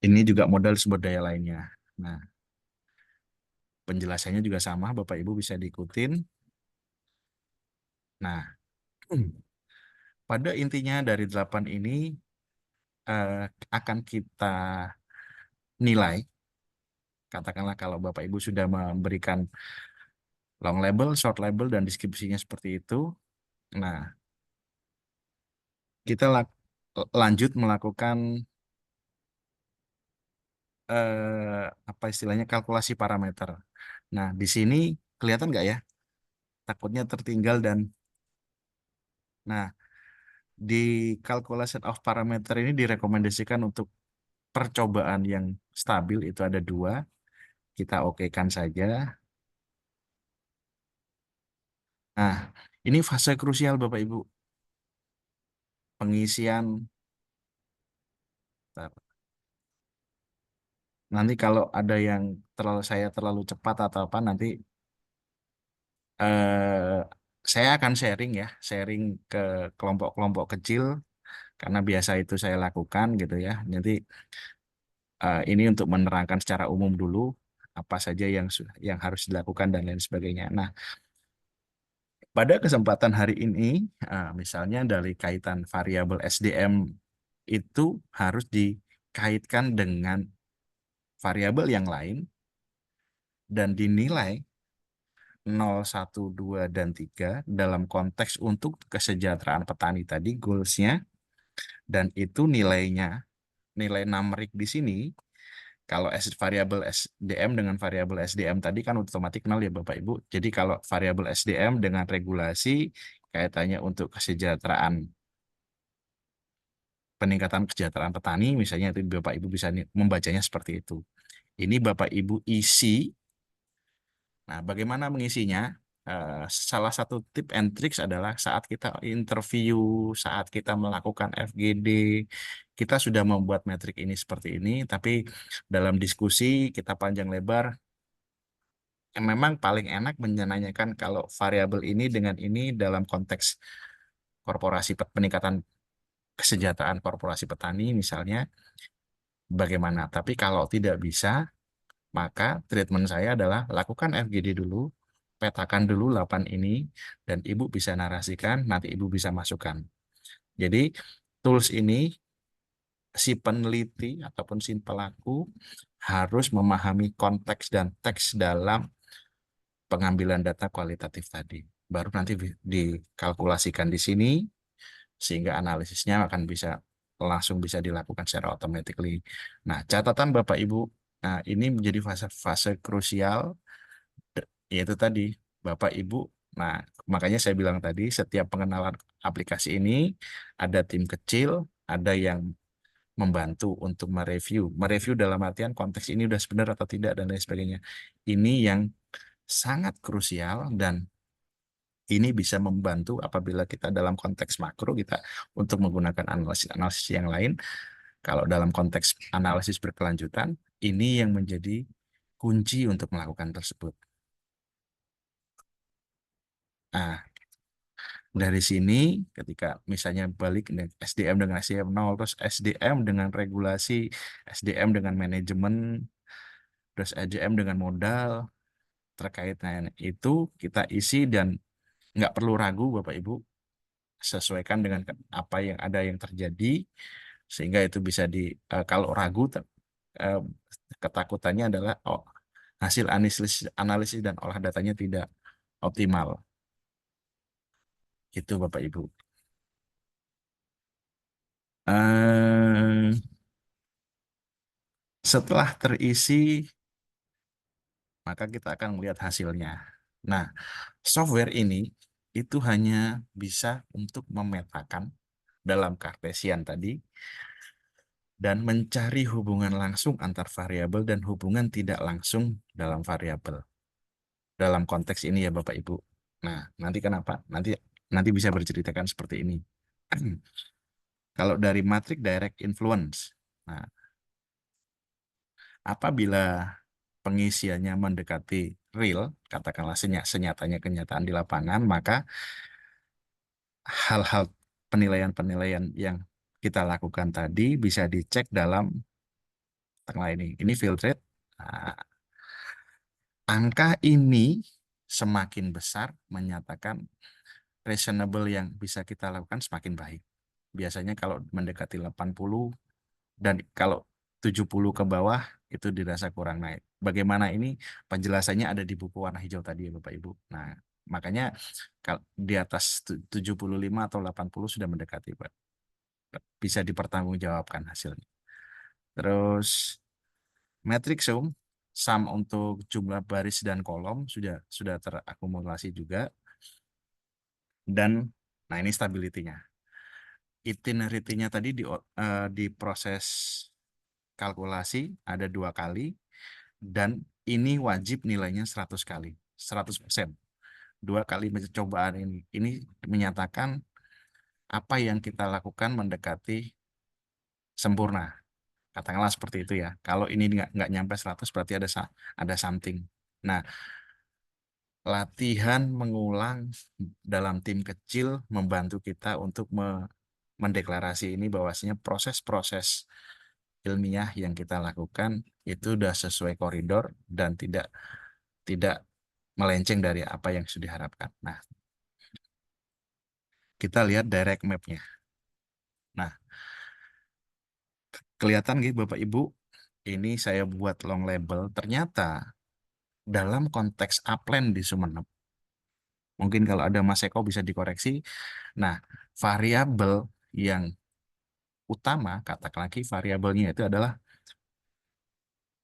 ini juga modal sumber daya lainnya. Nah, penjelasannya juga sama, Bapak Ibu bisa diikutin. Nah, pada intinya dari 8 ini akan kita nilai. Katakanlah kalau Bapak Ibu sudah memberikan long label, short label, dan deskripsinya seperti itu. Nah, kita lanjut melakukan apa istilahnya kalkulasi parameter. Nah, di sini kelihatan nggak ya? Takutnya tertinggal nah, di calculation of parameter ini direkomendasikan untuk percobaan yang stabil itu ada 2. Kita okekan saja. Nah, ini fase krusial Bapak Ibu. Pengisian. Nanti kalau ada yang saya terlalu cepat atau apa, nanti saya akan sharing ke kelompok-kelompok kecil, karena biasa itu saya lakukan gitu ya. Nanti ini untuk menerangkan secara umum dulu apa saja yang harus dilakukan dan lain sebagainya. Nah, pada kesempatan hari ini, misalnya dari kaitan variabel SDM itu harus dikaitkan dengan variabel yang lain dan dinilai 0, 1, 2, dan 3 dalam konteks untuk kesejahteraan petani tadi goals-nya, dan itu nilainya, nilai numerik di sini, kalau variabel SDM dengan variabel SDM tadi kan otomatis nol ya Bapak Ibu. Jadi kalau variabel SDM dengan regulasi kaitannya untuk kesejahteraan, peningkatan kesejahteraan petani, misalnya itu Bapak Ibu bisa membacanya seperti itu. Ini Bapak Ibu isi. Nah, bagaimana mengisinya? Salah satu tip and tricks adalah saat kita interview, saat kita melakukan FGD, kita sudah membuat metrik ini seperti ini, tapi dalam diskusi kita panjang lebar, memang paling enak menanyakan kalau variabel ini dengan ini dalam konteks korporasi peningkatan kesejahteraan korporasi petani misalnya bagaimana. Tapi kalau tidak bisa, maka treatment saya adalah lakukan FGD dulu, petakan dulu 8 ini, dan Ibu bisa narasikan, nanti Ibu bisa masukkan. Jadi tools ini si peneliti ataupun si pelaku harus memahami konteks dan teks dalam pengambilan data kualitatif tadi. Baru nanti dikalkulasikan di sini, sehingga analisisnya akan langsung bisa dilakukan secara automatically. Nah, catatan Bapak Ibu, nah ini menjadi fase krusial, yaitu tadi Bapak Ibu. Nah, makanya saya bilang tadi setiap pengenalan aplikasi ini ada tim kecil, ada yang membantu untuk mereview. Mereview dalam artian konteks ini udah benar atau tidak dan lain sebagainya. Ini yang sangat krusial dan ini bisa membantu apabila kita dalam konteks makro kita untuk menggunakan analisis yang lain. Kalau dalam konteks analisis berkelanjutan, ini yang menjadi kunci untuk melakukan tersebut. Nah, dari sini ketika misalnya balik SDM dengan SDM 0, terus SDM dengan regulasi, SDM dengan manajemen, terus SDM dengan modal, terkait dengan itu kita isi dan nggak perlu ragu Bapak Ibu, sesuaikan dengan apa yang ada yang terjadi, sehingga itu bisa kalau ragu, ketakutannya adalah hasil analisis dan olah datanya tidak optimal. Itu Bapak Ibu. Setelah terisi, maka kita akan melihat hasilnya. Nah, software ini itu hanya bisa untuk memetakan dalam Cartesian tadi dan mencari hubungan langsung antar variabel dan hubungan tidak langsung dalam variabel. Dalam konteks ini ya Bapak Ibu. Nah, nanti kenapa? Nanti bisa berceritakan seperti ini. Kalau dari matrik direct influence, nah, apabila pengisiannya mendekati real, katakanlah senyatanya kenyataan di lapangan, maka hal-hal penilaian-penilaian yang kita lakukan tadi bisa dicek dalam tengah ini. Ini field rate. Nah, angka ini semakin besar menyatakan reasonable yang bisa kita lakukan semakin baik. Biasanya kalau mendekati 80 dan kalau 70 ke bawah itu dirasa kurang naik. Bagaimana ini penjelasannya ada di buku warna hijau tadi ya Bapak Ibu. Nah, makanya kalau di atas 75 atau 80 sudah mendekati Pak. Bisa dipertanggungjawabkan hasilnya. Terus metric sum untuk jumlah baris dan kolom sudah terakumulasi juga. Dan nah ini stability-nya. Itinerary-nya tadi di proses kalkulasi ada 2 kali dan ini wajib nilainya 100 kali, 100%. 2 kali percobaan ini menyatakan apa yang kita lakukan mendekati sempurna. Katakanlah seperti itu ya. Kalau ini nggak nyampe 100 berarti ada something. Nah, latihan mengulang dalam tim kecil membantu kita untuk mendeklarasi ini bahwasanya proses-proses ilmiah yang kita lakukan itu sudah sesuai koridor dan tidak melenceng dari apa yang sudah diharapkan. Nah, kita lihat direct map-nya. Nah, kelihatan gitu Bapak Ibu, ini saya buat long label. Ternyata dalam konteks upland di Sumeneb, mungkin kalau ada Mas Eko bisa dikoreksi. Nah, variabel yang utama, katakan lagi variabelnya itu adalah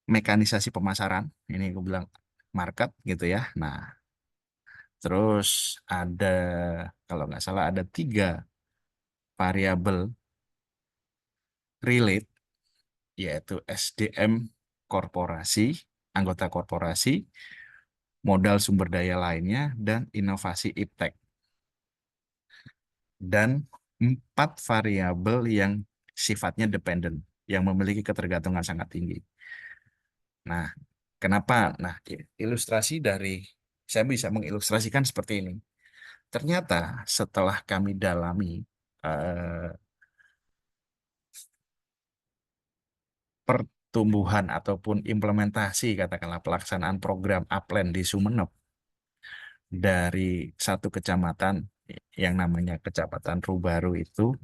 mekanisasi pemasaran. Ini aku bilang market gitu ya. Nah, terus ada, kalau nggak salah ada 3 variabel relate, yaitu SDM korporasi, anggota korporasi, modal sumber daya lainnya, dan inovasi iptek. Dan 4 variabel yang sifatnya dependent, yang memiliki ketergantungan sangat tinggi. Nah, kenapa? Nah, ilustrasi dari, saya bisa mengilustrasikan seperti ini. Ternyata setelah kami dalami pertumbuhan ataupun implementasi, katakanlah pelaksanaan program Upland di Sumeneb, dari satu kecamatan yang namanya Kecamatan Rubaru itu,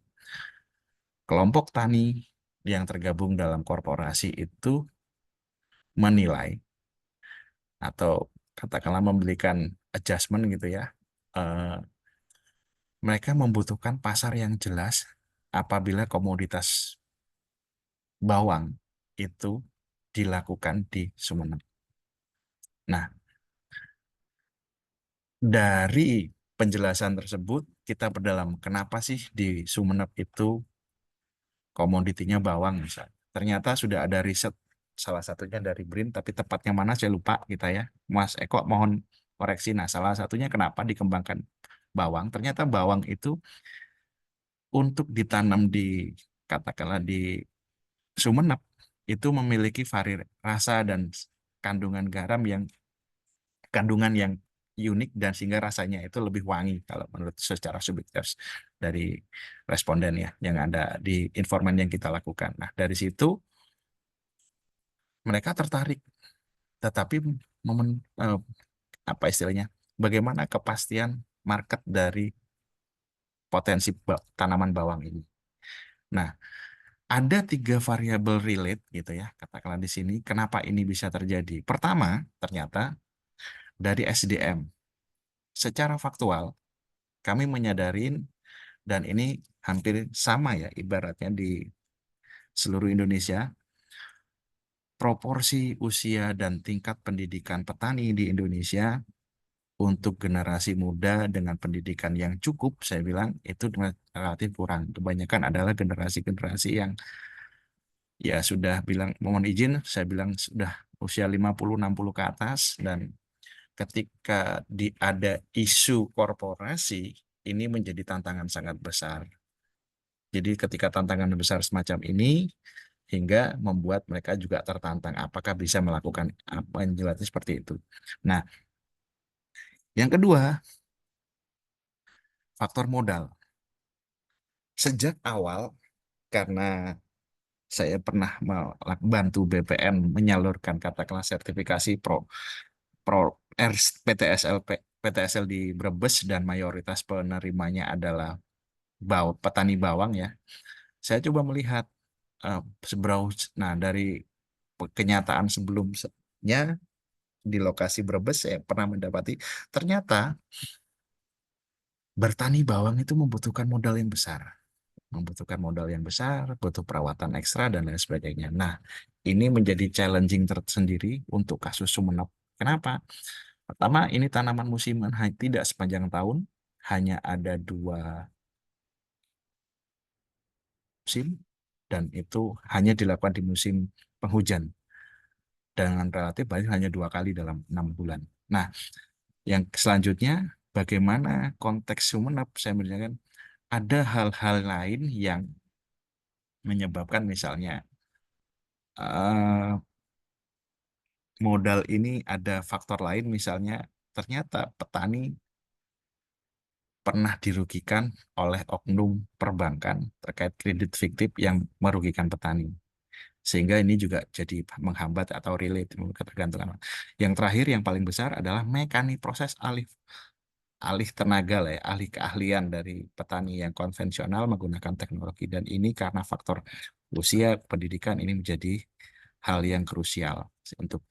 kelompok tani yang tergabung dalam korporasi itu menilai atau katakanlah memberikan adjustment gitu ya. Mereka membutuhkan pasar yang jelas apabila komoditas bawang itu dilakukan di Sumeneb. Nah, dari penjelasan tersebut kita berdalam kenapa sih di Sumeneb itu komoditinya bawang misalnya. Ternyata sudah ada riset, salah satunya dari BRIN, tapi tepatnya mana saya lupa kita ya. Mas Eko mohon koreksi. Nah, salah satunya kenapa dikembangkan bawang. Ternyata bawang itu untuk ditanam di, katakanlah di Sumeneb, itu memiliki rasa dan kandungan garam yang unik, dan sehingga rasanya itu lebih wangi kalau menurut secara subjektif dari responden ya yang ada di informan yang kita lakukan. Nah, dari situ mereka tertarik, tetapi momen apa istilahnya? Bagaimana kepastian market dari potensi tanaman bawang ini? Nah, ada 3 variabel relate gitu ya, katakanlah di sini. Kenapa ini bisa terjadi? Pertama, ternyata dari SDM. Secara faktual, kami menyadarin, dan ini hampir sama ya, ibaratnya di seluruh Indonesia, proporsi usia dan tingkat pendidikan petani di Indonesia untuk generasi muda dengan pendidikan yang cukup, saya bilang itu relatif kurang. Kebanyakan adalah generasi-generasi yang ya sudah bilang, mohon izin, saya bilang sudah usia 50-60 ke atas, dan ketika ada isu korporasi, ini menjadi tantangan sangat besar. Jadi ketika tantangan besar semacam ini, hingga membuat mereka juga tertantang, apakah bisa melakukan apa yang jelasnya seperti itu. Nah, yang kedua, faktor modal. Sejak awal, karena saya pernah membantu BPN menyalurkan katakanlah sertifikasi pro PTSL di Brebes, dan mayoritas penerimanya adalah petani bawang ya. Saya coba melihat nah dari kenyataan sebelumnya di lokasi Brebes, saya pernah mendapati ternyata bertani bawang itu membutuhkan modal yang besar. Butuh perawatan ekstra dan lain sebagainya. Nah, ini menjadi challenging tersendiri untuk kasus Sumeneb. Kenapa? Pertama, ini tanaman musiman, tidak sepanjang tahun, hanya ada 2 musim, dan itu hanya dilakukan di musim penghujan. Dengan relatif banyak, hanya 2 kali dalam 6 bulan. Nah, yang selanjutnya, bagaimana konteks Sumeneb, saya menanyakan ada hal-hal lain yang menyebabkan misalnya modal ini, ada faktor lain, misalnya ternyata petani pernah dirugikan oleh oknum perbankan terkait kredit fiktif yang merugikan petani. Sehingga ini juga jadi menghambat atau relate ketergantungan. Yang terakhir, yang paling besar adalah proses alih tenaga lah ya, alih keahlian dari petani yang konvensional menggunakan teknologi. Dan ini karena faktor usia, pendidikan, ini menjadi hal yang krusial untuk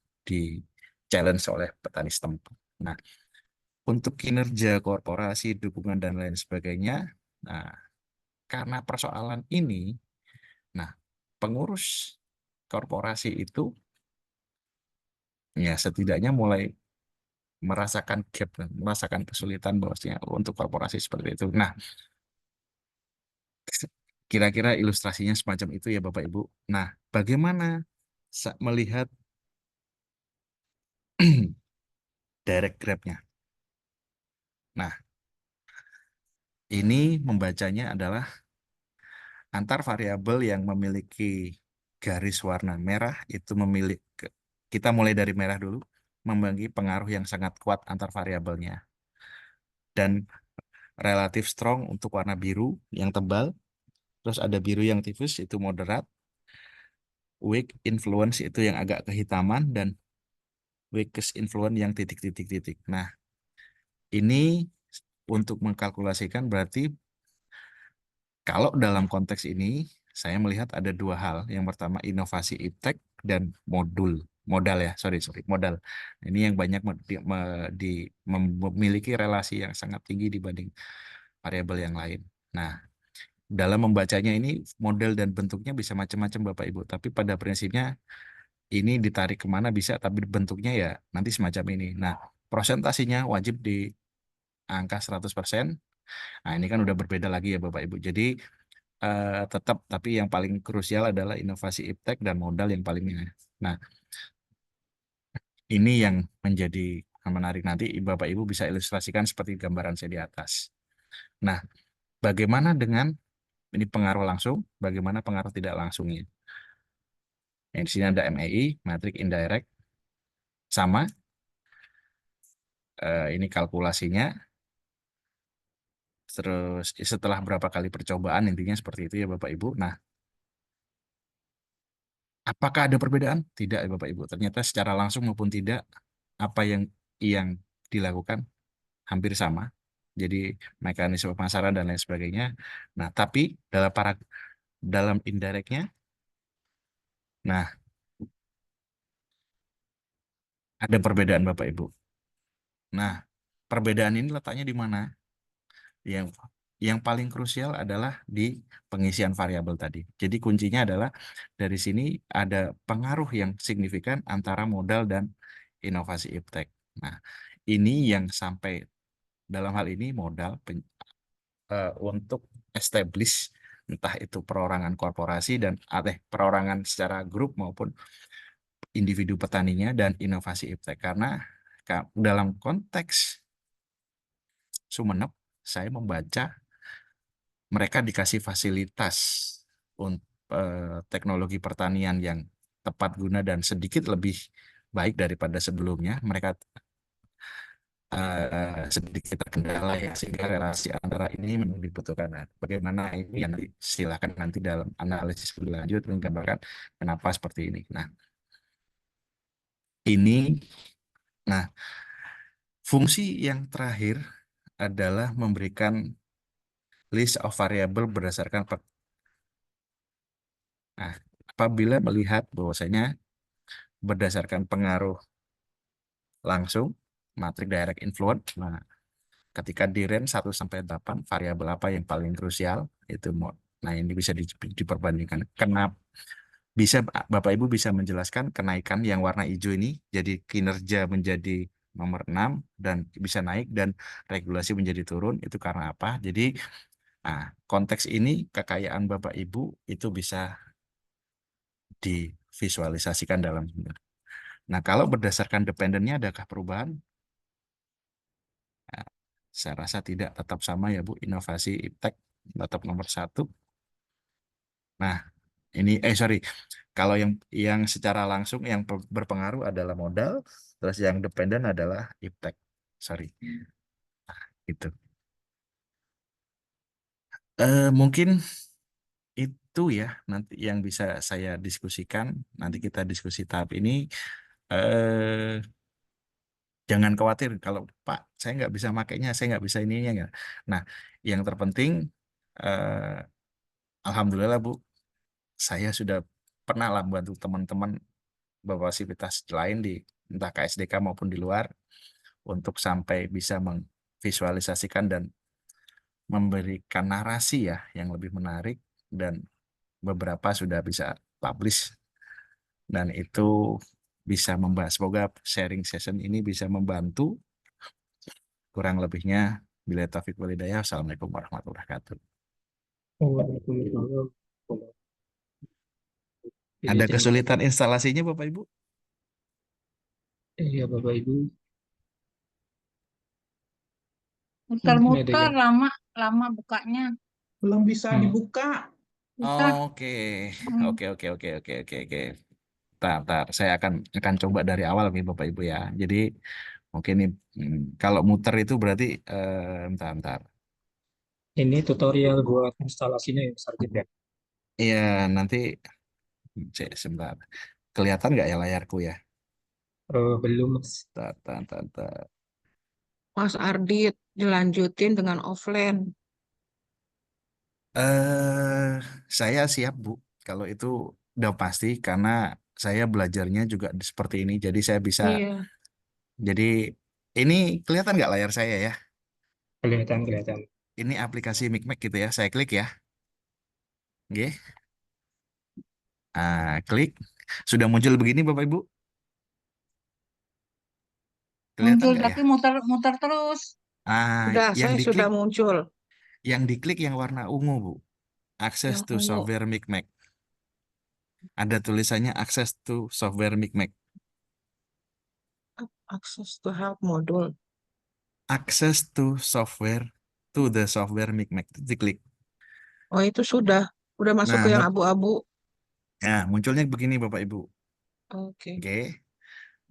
challenge oleh petani setempat. Nah, untuk kinerja korporasi, dukungan dan lain sebagainya, nah karena persoalan ini, nah pengurus korporasi itu ya setidaknya mulai merasakan gap, merasakan kesulitan bahwasanya untuk korporasi seperti itu. Nah, kira-kira ilustrasinya semacam itu ya Bapak Ibu. Nah, bagaimana melihat direct grab-nya? Nah, ini membacanya adalah antar variabel yang memiliki garis warna merah itu memiliki, kita mulai dari merah dulu, membagi pengaruh yang sangat kuat antar variabelnya. Dan relatif strong untuk warna biru yang tebal, terus ada biru yang tipis itu moderat, weak influence itu yang agak kehitaman, dan weakest influence yang titik-titik-titik. Nah, ini untuk mengkalkulasikan berarti kalau dalam konteks ini saya melihat ada dua hal. Yang pertama inovasi iptek dan modal ya, modal. Ini yang banyak memiliki relasi yang sangat tinggi dibanding variabel yang lain. Nah, dalam membacanya ini model dan bentuknya bisa macam-macam Bapak Ibu, tapi pada prinsipnya ini ditarik kemana bisa, tapi bentuknya ya nanti semacam ini. Nah, prosentasinya wajib di angka 100%. Nah, ini kan udah berbeda lagi ya Bapak Ibu. Jadi tetap, tapi yang paling krusial adalah inovasi iptek dan modal yang paling ini. Nah, ini yang menjadi menarik, nanti Bapak Ibu bisa ilustrasikan seperti gambaran saya di atas. Nah, bagaimana dengan ini pengaruh langsung, bagaimana pengaruh tidak langsungnya? Di sini ada MEI, metrik indirect, sama. Ini kalkulasinya. Terus setelah berapa kali percobaan, intinya seperti itu ya Bapak Ibu. Nah, apakah ada perbedaan? Tidak ya Bapak Ibu. Ternyata secara langsung maupun tidak, apa yang dilakukan hampir sama. Jadi mekanisme pemasaran dan lain sebagainya. Nah, tapi dalam indirectnya, nah ada perbedaan Bapak Ibu. Nah, perbedaan ini letaknya di mana? Yang paling krusial adalah di pengisian variabel tadi. Jadi kuncinya adalah dari sini ada pengaruh yang signifikan antara modal dan inovasi iptek. Nah, ini yang sampai dalam hal ini modal untuk establish entah itu perorangan korporasi dan perorangan secara grup maupun individu petaninya dan inovasi iptek. Karena dalam konteks Sumeneb, saya membaca mereka dikasih fasilitas untuk teknologi pertanian yang tepat guna dan sedikit lebih baik daripada sebelumnya. Mereka sedikit terkendala ya, sehingga relasi antara ini memang dibutuhkan. Nah, bagaimana ini yang silakan nanti dalam analisis lebih lanjut menggambarkan kenapa seperti ini. Nah, nah fungsi yang terakhir adalah memberikan list of variable berdasarkan nah, apabila melihat bahwasanya berdasarkan pengaruh langsung matrik direct influence, nah ketika di range 1 sampai 8 variabel apa yang paling krusial itu nah ini bisa diperbandingkan. Kenapa bisa Bapak Ibu bisa menjelaskan kenaikan yang warna hijau ini jadi kinerja menjadi nomor 6 dan bisa naik dan regulasi menjadi turun itu karena apa? Jadi konteks ini kekayaan Bapak Ibu itu bisa divisualisasikan dalam. Nah, kalau berdasarkan dependennya adakah perubahan? Nah, saya rasa tidak, tetap sama ya Bu, inovasi iptek tetap nomor 1. Nah, ini kalau yang secara langsung yang berpengaruh adalah modal, terus yang dependen adalah iptek. Itu. Mungkin itu ya nanti yang bisa saya diskusikan. Nanti kita diskusi tahap ini. Eh, Jangan khawatir kalau Pak, saya nggak bisa makainya, saya nggak bisa ininya. Nggak. Nah, yang terpenting, eh, Alhamdulillah Bu, saya sudah pernah lah bantu teman-teman beberapa aktivitas lain di entah KSDK maupun di luar, untuk sampai bisa memvisualisasikan dan memberikan narasi ya yang lebih menarik, dan beberapa sudah bisa publish, dan itu bisa membahas. Semoga sharing session ini bisa membantu. Kurang lebihnya, bila taufik walhidayah. Assalamualaikum warahmatullahi wabarakatuh. Waalaikumsalam. Jadi Ada terima kesulitan kasih. instalasinya Bapak Ibu? Iya Bapak Ibu, mungkin ada Muter-muter yang lama bukanya. Belum bisa dibuka. Bisa. Oke, Hmm. oke. Tar. Saya akan coba dari awal nih Bapak Ibu ya. Jadi mungkin ini, kalau muter itu berarti bentar. ini tutorial buat instalasinya ya Sarjit ya. Iya, nanti sebentar. Kelihatan nggak ya layarku ya? Belum Mas. Tar. Mas Ardit, dilanjutin dengan offline. Saya siap Bu. Kalau itu udah pasti, karena saya belajarnya juga seperti ini. Jadi saya bisa. Iya. Jadi ini kelihatan nggak layar saya ya? Kelihatan. Ini aplikasi Micmac gitu ya. Saya klik ya. Oke. Klik. Sudah muncul begini Bapak Ibu. Kelihatan Muncul nggak ya? tapi muter terus. Sudah, Yang saya diklik, sudah muncul. yang warna ungu Bu. Access Yang to ungu. software Micmac. Ada tulisannya access to software Micmac. Access to help modul. Access to the software Micmac. Itu diklik. Oh, itu sudah. Udah masuk Nah, ke yang abu-abu. munculnya begini Bapak Ibu. Oke. Oke.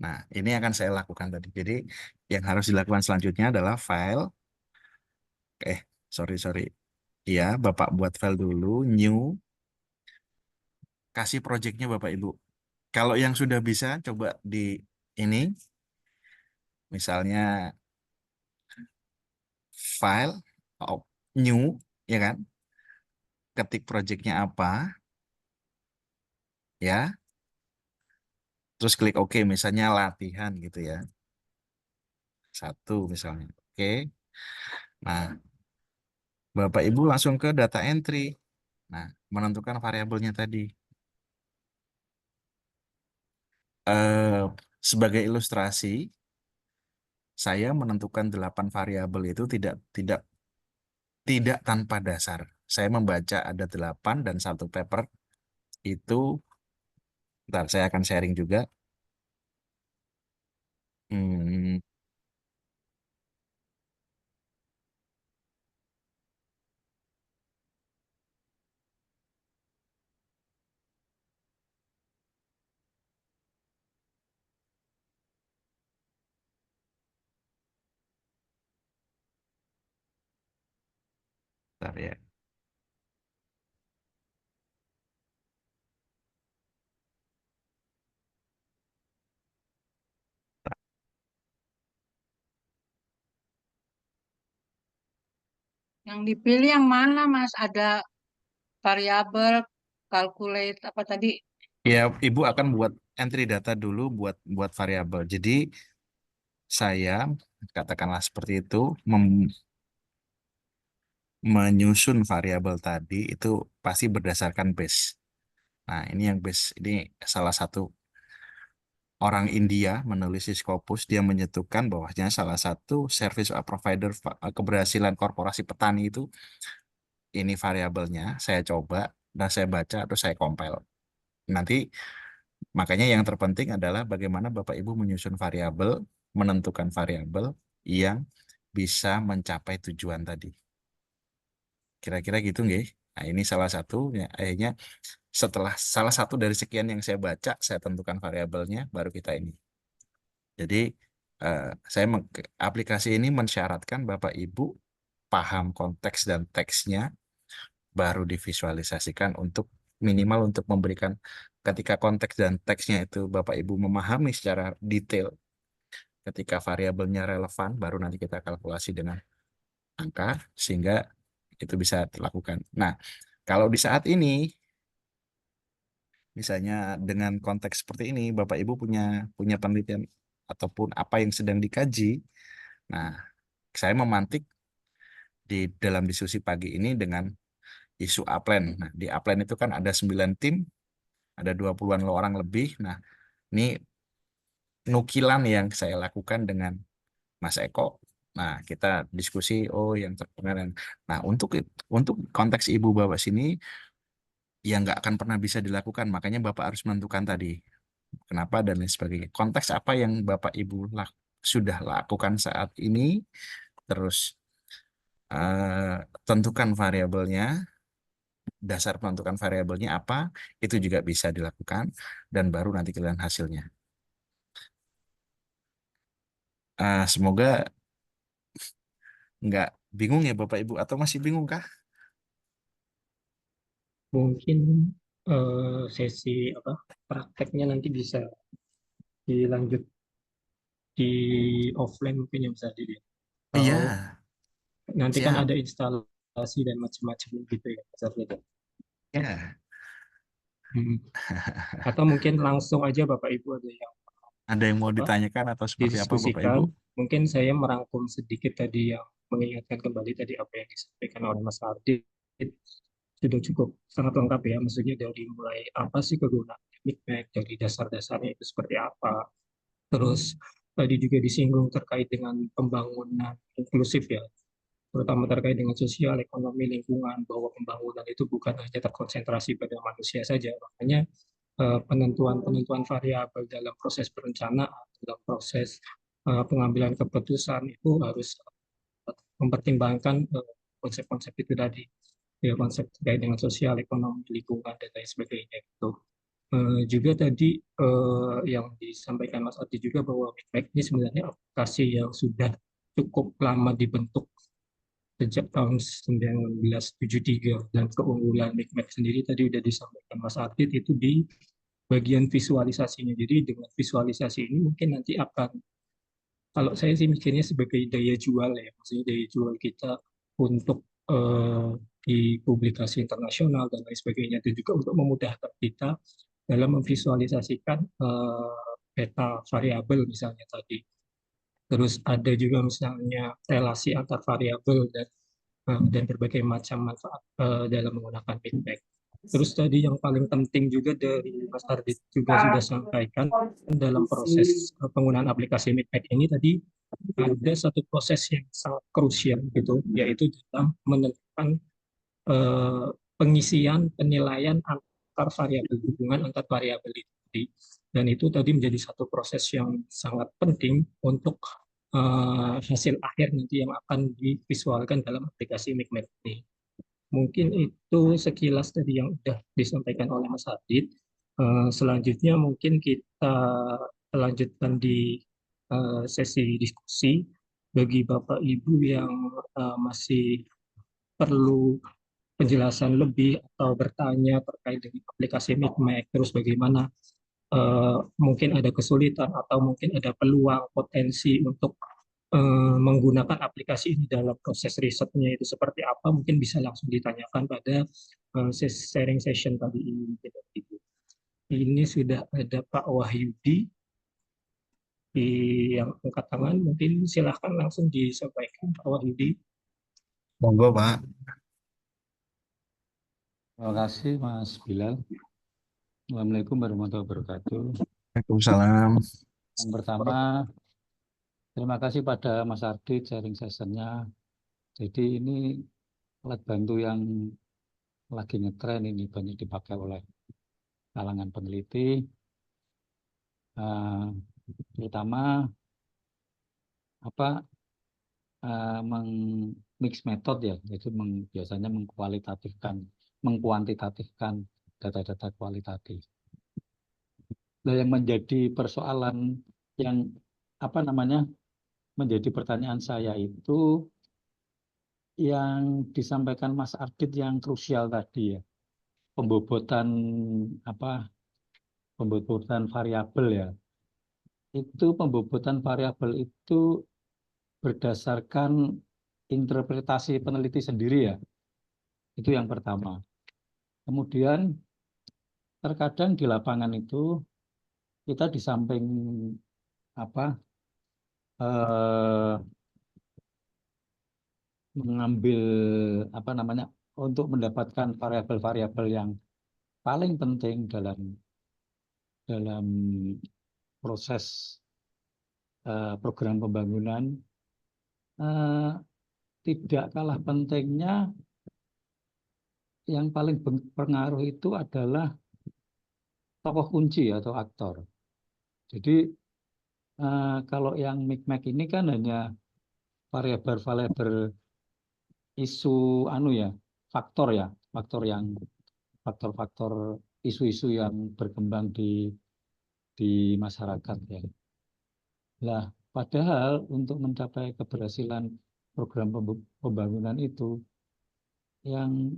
Nah, ini akan saya lakukan tadi. Jadi, yang harus dilakukan selanjutnya adalah file. Sorry. Iya, Bapak buat file dulu, new. Kasih projectnya Bapak Ibu. Kalau yang sudah bisa, coba di ini. Misalnya, file, new, ya kan? Ketik projectnya apa, ya. Terus klik OK, misalnya latihan gitu ya. 1 misalnya. Oke. Nah, Bapak Ibu langsung ke data entry. Nah, menentukan variabelnya tadi. Sebagai ilustrasi, saya menentukan 8 variabel itu tidak tanpa dasar. Saya membaca ada 8 dan 1 paper itu. Bentar, saya akan sharing juga. Hmm, bentar ya. Yang dipilih yang mana, Mas? Ada variabel, calculate, apa tadi? Ya, Ibu akan buat entry data dulu buat variabel. Jadi saya katakanlah seperti itu, menyusun variabel tadi itu pasti berdasarkan base. Nah, ini yang base ini salah satu orang India menulis di Scopus, dia menyentuhkan bahwasanya salah satu service provider keberhasilan korporasi petani itu ini variabelnya. Saya coba dan saya baca atau saya compile. Nanti makanya yang terpenting adalah bagaimana Bapak Ibu menyusun variabel, menentukan variabel yang bisa mencapai tujuan tadi. Kira-kira gitu nggih. Nah, ini salah satu ya, akhirnya setelah salah satu dari sekian yang saya baca, saya tentukan variabelnya, baru kita ini. Jadi aplikasi ini mensyaratkan Bapak Ibu paham konteks dan teksnya, baru divisualisasikan untuk minimal untuk memberikan ketika konteks dan teksnya itu Bapak Ibu memahami secara detail, ketika variabelnya relevan, baru nanti kita kalkulasi dengan angka sehingga itu bisa dilakukan. Nah, kalau di saat ini, misalnya dengan konteks seperti ini, Bapak Ibu punya penelitian ataupun apa yang sedang dikaji. Nah, saya memantik di dalam diskusi pagi ini dengan isu upline. Nah, di upline itu kan ada 9 tim, ada 20-an orang lebih. Nah, ini nukilan yang saya lakukan dengan Mas Eko. Nah, kita diskusi, oh yang terkena. Nah, untuk konteks ibu bapak sini, yang nggak akan pernah bisa dilakukan. Makanya bapak harus menentukan tadi kenapa dan lain sebagainya. Konteks apa yang bapak ibu sudah lakukan saat ini, terus tentukan variabelnya, dasar penentukan variabelnya apa, itu juga bisa dilakukan, dan baru nanti kelihatan hasilnya. Semoga nggak bingung ya Bapak Ibu, atau masih bingung kah? Mungkin sesi prakteknya nanti bisa dilanjut di offline mungkin yang bisa dilihat. Iya, Kalau nanti kan siap. ada instalasi dan macam-macam gitu ya, Mas Ardit. Ya, Atau mungkin langsung aja Bapak Ibu ada yang ada yang mau apa ditanyakan atau seperti apa Bapak Ibu? didiskusikan. Mungkin saya merangkum sedikit tadi yang mengingatkan kembali tadi apa yang disampaikan oleh Mas Ardit. Sudah cukup sangat lengkap ya, maksudnya dari mulai apa sih kegunaan Micmac, dari dasar-dasarnya itu seperti apa. Terus tadi juga disinggung terkait dengan pembangunan inklusif ya, terutama terkait dengan sosial, ekonomi, lingkungan, bahwa pembangunan itu bukan hanya terkonsentrasi pada manusia saja. Makanya penentuan-penentuan variabel dalam proses perencanaan, dalam proses pengambilan keputusan itu harus mempertimbangkan konsep-konsep itu tadi, ya konsep terkait dengan sosial, ekonomi, lingkungan dan lain sebagainya itu. Juga tadi yang disampaikan Mas Adi juga bahwa Micmac ini sebenarnya aplikasi yang sudah cukup lama dibentuk sejak tahun 1973, dan keunggulan Micmac sendiri tadi sudah disampaikan Mas Adi itu di bagian visualisasinya. Jadi dengan visualisasi ini mungkin nanti akan, kalau saya sih mikirnya sebagai daya jual ya, maksudnya daya jual kita untuk di publikasi internasional dan lain sebagainya, dan juga untuk memudahkan kita dalam memvisualisasikan peta variabel misalnya tadi. Terus ada juga misalnya relasi antar variabel dan berbagai macam manfaat dalam menggunakan Micmac. Terus tadi yang paling penting juga dari Mas Ardit juga sudah sampaikan, dalam proses penggunaan aplikasi Micmac ini tadi ada satu proses yang sangat krusial gitu, yaitu dalam menentukan pengisian penilaian antar variabel, hubungan antar variabel itu. Dan itu tadi menjadi satu proses yang sangat penting untuk hasil akhir nanti yang akan divisualkan dalam aplikasi Micmac ini. Mungkin itu sekilas tadi yang sudah disampaikan oleh Mas Adit. Selanjutnya mungkin kita lanjutkan di sesi diskusi. Bagi Bapak Ibu yang masih perlu penjelasan lebih atau bertanya terkait dengan aplikasi Micmac, terus bagaimana mungkin ada kesulitan atau mungkin ada peluang potensi untuk menggunakan aplikasi ini dalam proses risetnya itu seperti apa, mungkin bisa langsung ditanyakan pada sharing session tadi ini. Ini sudah ada Pak Wahyudi yang angkat tangan, mungkin silahkan langsung disampaikan Pak Wahyudi. Monggo Pak. Terima kasih Mas Bilal. Assalamualaikum warahmatullahi wabarakatuh. Waalaikumsalam. Yang pertama, terima kasih pada Mas Ardit sharing sessionnya. Jadi ini alat bantu yang lagi ngetren, ini banyak dipakai oleh kalangan peneliti, terutama mix method ya, yaitu biasanya mengkuantitatifkan data-data kualitatif. Nah, yang menjadi persoalan yang menjadi pertanyaan saya itu yang disampaikan Mas Ardit yang krusial tadi ya, pembobotan variabel ya. Itu pembobotan variabel itu berdasarkan interpretasi peneliti sendiri ya. Itu yang pertama. Kemudian terkadang di lapangan itu kita di samping apa eh, mengambil apa namanya untuk mendapatkan variabel-variabel yang paling penting dalam proses program pembangunan, eh, tidak kalah pentingnya yang paling berpengaruh itu adalah tokoh kunci atau aktor. Jadi kalau yang MICMAC ini kan hanya variabel-variabel isu faktor faktor-faktor isu-isu yang berkembang di masyarakat ya. Nah, padahal untuk mencapai keberhasilan program pembangunan itu yang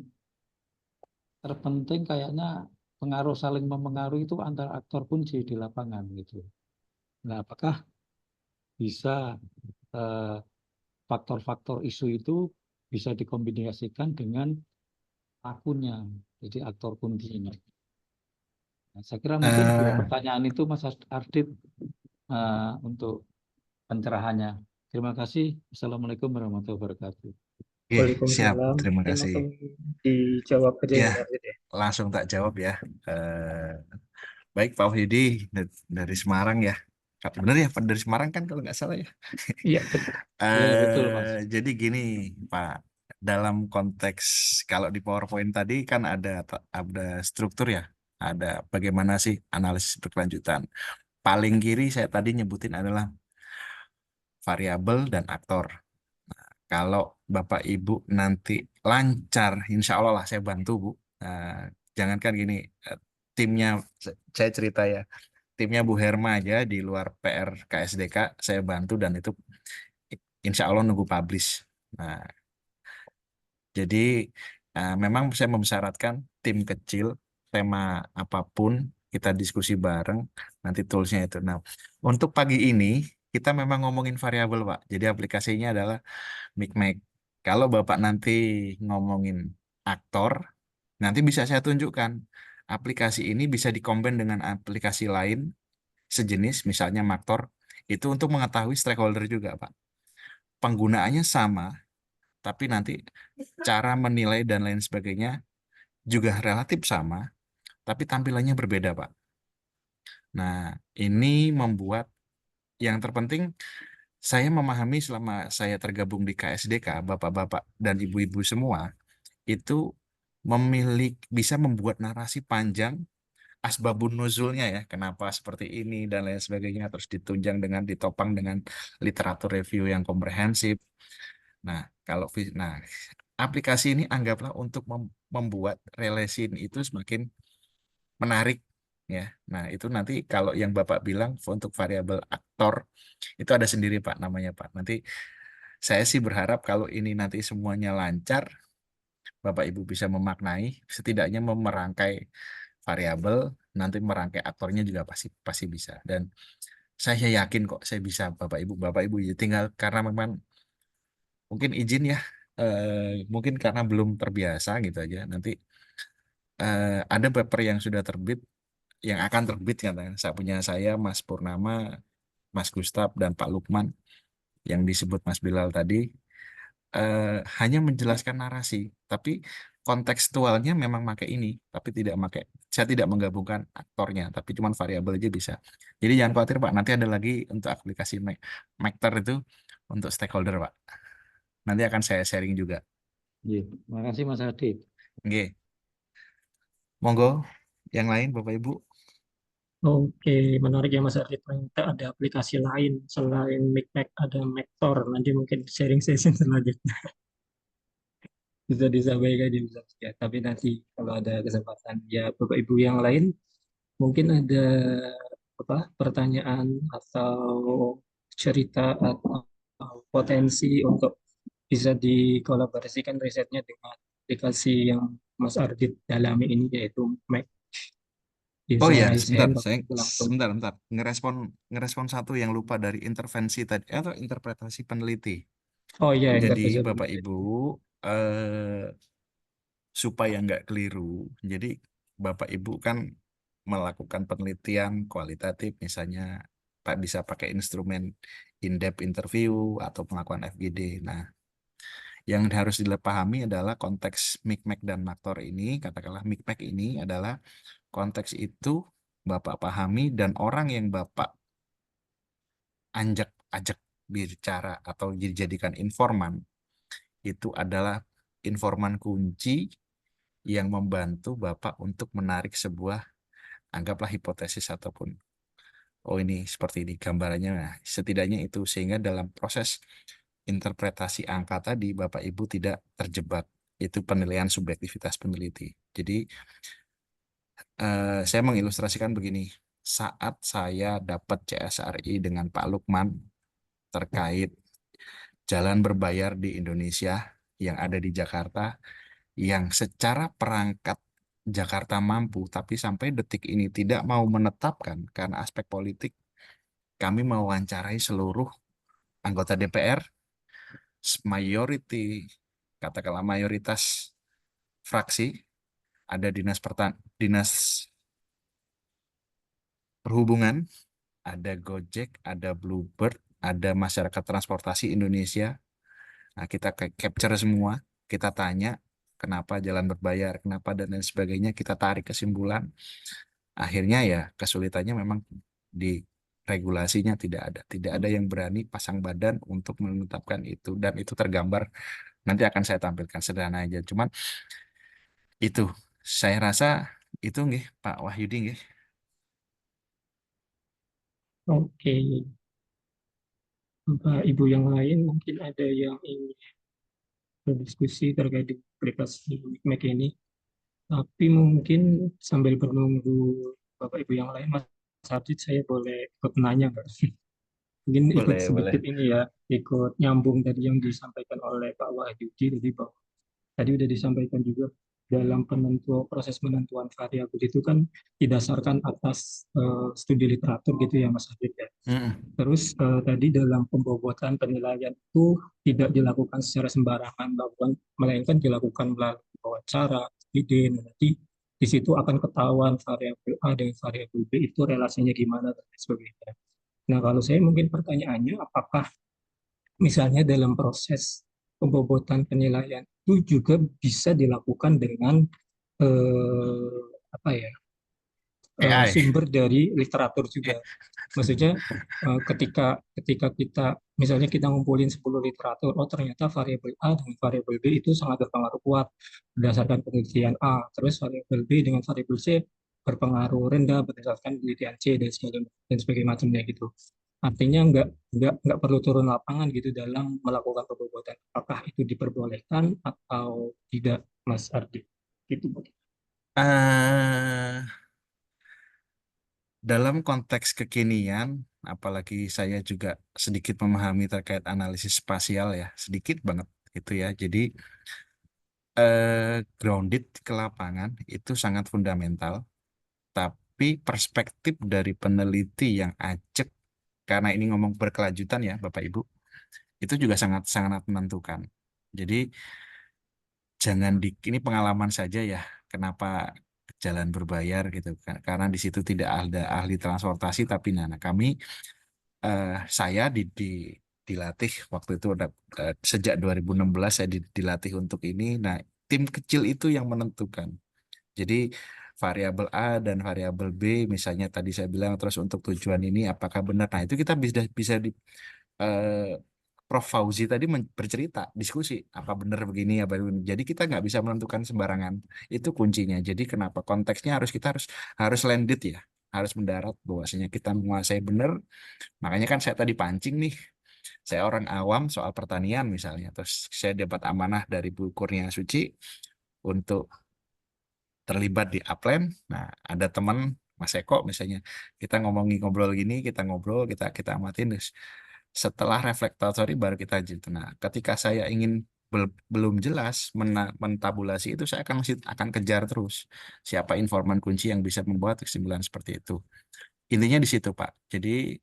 terpenting kayaknya pengaruh saling mempengaruhi itu antar aktor kunci di lapangan gitu. Nah, apakah bisa faktor-faktor isu itu bisa dikombinasikan dengan akunnya, jadi aktor kuncinya. Nah, saya kira mungkin dua pertanyaan itu Mas Ardit untuk pencerahannya. Terima kasih. Assalamualaikum warahmatullahi wabarakatuh. Oke, siap. Waalaikumsalam. Terima Mungkin kasih. langsung dijawab aja ya Ya, Mas Ardit ya. langsung tak jawab ya. Baik Pak Wahidi dari Semarang ya. Benar ya, Pak dari Semarang kan kalau nggak salah ya. Iya, betul. Iya, betul, Mas. Jadi gini Pak, dalam konteks kalau di PowerPoint tadi kan ada struktur ya, ada bagaimana sih analisis berkelanjutan. Paling kiri saya tadi nyebutin adalah variabel dan aktor. Kalau Bapak Ibu nanti lancar, insya Allah lah saya bantu Bu. Jangankan gini, timnya saya cerita ya, timnya Bu Herma aja di luar PR KSDK saya bantu dan itu insya Allah nunggu publish. Nah, jadi memang saya memsyaratkan tim kecil, tema apapun kita diskusi bareng, nanti toolsnya itu. Nah, untuk pagi ini kita memang ngomongin variabel Pak. Jadi aplikasinya adalah MICMAC. Kalau Bapak nanti ngomongin aktor, nanti bisa saya tunjukkan. Aplikasi ini bisa dikombin dengan aplikasi lain sejenis, misalnya Maktor, itu untuk mengetahui stakeholder juga, Pak. Penggunaannya sama, tapi nanti cara menilai dan lain sebagainya juga relatif sama, tapi tampilannya berbeda, Pak. Nah, ini membuat yang terpenting saya memahami selama saya tergabung di KSDK, Bapak-bapak dan Ibu-ibu semua, itu bisa membuat narasi panjang asbabun nuzulnya ya, kenapa seperti ini dan lain sebagainya, terus ditopang dengan literatur review yang komprehensif. Nah, nah, aplikasi ini anggaplah untuk membuat relasi itu semakin menarik ya. Nah, itu nanti kalau yang Bapak bilang untuk variabel aktor itu ada sendiri Pak namanya Pak. Nanti saya sih berharap kalau ini nanti semuanya lancar, Bapak Ibu bisa memaknai, setidaknya merangkai variabel, nanti merangkai aktornya juga pasti pasti bisa. Dan saya yakin kok saya bisa Bapak Ibu ya tinggal karena memang mungkin izin ya, mungkin karena belum terbiasa gitu aja. Nanti ada paper yang sudah terbit, yang akan terbit katanya. Saya, Mas Purnama, Mas Gustaf dan Pak Lukman yang disebut Mas Bilal tadi. Hanya menjelaskan narasi, tapi kontekstualnya memang pakai ini, tapi saya tidak menggabungkan aktornya, tapi cuma variabel aja bisa. Jadi jangan khawatir Pak, nanti ada lagi untuk aplikasi Makter itu untuk stakeholder Pak. Nanti akan saya sharing juga. Iya, terima kasih Mas Adit. Oke. Monggo, yang lain Bapak Ibu. Oke, menarik ya Mas Ardit. Ternyata ada aplikasi lain selain MICMAC, ada Maktor. Nanti mungkin sharing session selanjutnya bisa disampaikan di Ustaz ya. Tapi nanti kalau ada kesempatan ya Bapak Ibu yang lain mungkin ada pertanyaan atau cerita atau potensi untuk bisa dikolaborasikan risetnya dengan aplikasi yang Mas Ardit dalami ini yaitu Mac. Oh Bisa ya, saya langsung. sebentar. Ngerespon satu yang lupa dari intervensi tadi atau interpretasi peneliti. Oh iya, Jadi intervensi Bapak peneliti. Ibu supaya nggak keliru, jadi Bapak Ibu kan melakukan penelitian kualitatif misalnya bisa pakai instrumen in-depth interview atau melakukan FGD. Nah, yang harus dipahami adalah konteks MIKMEK dan Maktor ini, katakanlah MIKMEK ini adalah konteks itu Bapak pahami dan orang yang Bapak ajak bicara atau dijadikan informan itu adalah informan kunci yang membantu Bapak untuk menarik sebuah, anggaplah hipotesis ataupun oh ini seperti ini gambarannya. Nah, setidaknya itu sehingga dalam proses interpretasi angka tadi Bapak Ibu tidak terjebak. Itu penilaian subjektivitas peneliti. Jadi saya mengilustrasikan begini. Saat saya dapat CSRI dengan Pak Lukman terkait jalan berbayar di Indonesia yang ada di Jakarta, yang secara perangkat Jakarta mampu, tapi sampai detik ini tidak mau menetapkan karena aspek politik. Kami mewawancarai seluruh anggota DPR, katakanlah mayoritas fraksi, ada dinas perhubungan, ada Gojek, ada Bluebird, ada masyarakat transportasi Indonesia. Nah, kita capture semua, kita tanya kenapa jalan berbayar, kenapa dan lain sebagainya, kita tarik kesimpulan. Akhirnya ya kesulitannya memang di regulasinya tidak ada yang berani pasang badan untuk menetapkan itu, dan itu tergambar nanti akan saya tampilkan sederhana aja. Cuman itu saya rasa itu nggih Pak Wahyudi nggih. Oke, Bapak Ibu yang lain mungkin ada yang ingin berdiskusi terkait di aplikasi Mac ini. Tapi mungkin sambil menunggu Bapak Ibu yang lain, Mas Abdid, saya boleh ikut nanya nggak? Mungkin ikut Boleh, sedikit ini ya, ikut nyambung dari yang disampaikan oleh Pak Wahyudi tadi, bahwa tadi udah disampaikan juga dalam proses penentuan variabel itu kan didasarkan atas studi literatur gitu ya Mas Abdid ya. Terus tadi dalam pembobotan penilaian itu tidak dilakukan secara sembarangan, melainkan dilakukan melalui wawancara, ide, nanti di situ akan ketahuan variabel A dengan variabel B itu relasinya gimana dan lain sebagainya. Nah, kalau saya mungkin pertanyaannya, apakah misalnya dalam proses pembobotan penilaian itu juga bisa dilakukan dengan apa ya, AI. sumber dari literatur juga. Maksudnya ketika kita misalnya kita ngumpulin 10 literatur, oh ternyata variabel A dengan variabel B itu sangat berpengaruh kuat berdasarkan penelitian A, terus variabel B dengan variabel C berpengaruh rendah berdasarkan penelitian C dan sebagainya macamnya gitu. Artinya nggak perlu turun lapangan gitu dalam melakukan pembobotan. Apakah itu diperbolehkan atau tidak, Mas Ardi? Gitu. Dalam konteks kekinian, apalagi saya juga sedikit memahami terkait analisis spasial ya, sedikit banget gitu ya. Jadi grounded ke lapangan itu sangat fundamental, tapi perspektif dari peneliti yang ajak, karena ini ngomong berkelanjutan ya Bapak Ibu, itu juga sangat menentukan. Jadi ini pengalaman saja ya, kenapa jalan berbayar gitu kan, karena di situ tidak ada ahli transportasi, tapi kami saya dilatih waktu itu sejak 2016 saya dilatih untuk ini. Nah, tim kecil itu yang menentukan. Jadi variabel A dan variabel B misalnya tadi saya bilang, terus untuk tujuan ini apakah benar. Nah, itu kita bisa di Prof. Fauzi tadi bercerita, diskusi, apa benar begini, apa begini. Jadi kita nggak bisa menentukan sembarangan. Itu kuncinya. Jadi kenapa konteksnya kita harus landed ya, harus mendarat bahwasanya kita menguasai benar. Makanya kan saya tadi pancing nih, saya orang awam soal pertanian misalnya, terus saya dapat amanah dari Bu Kurnia Suci untuk terlibat di Upland. Nah, ada teman Mas Eko misalnya, kita ngobrol gini, kita amatin, terus setelah reflektori baru kita gitu. Nah, ketika saya ingin belum jelas mentabulasi itu, saya akan kejar terus siapa informan kunci yang bisa membuat kesimpulan seperti itu. Intinya di situ, Pak. Jadi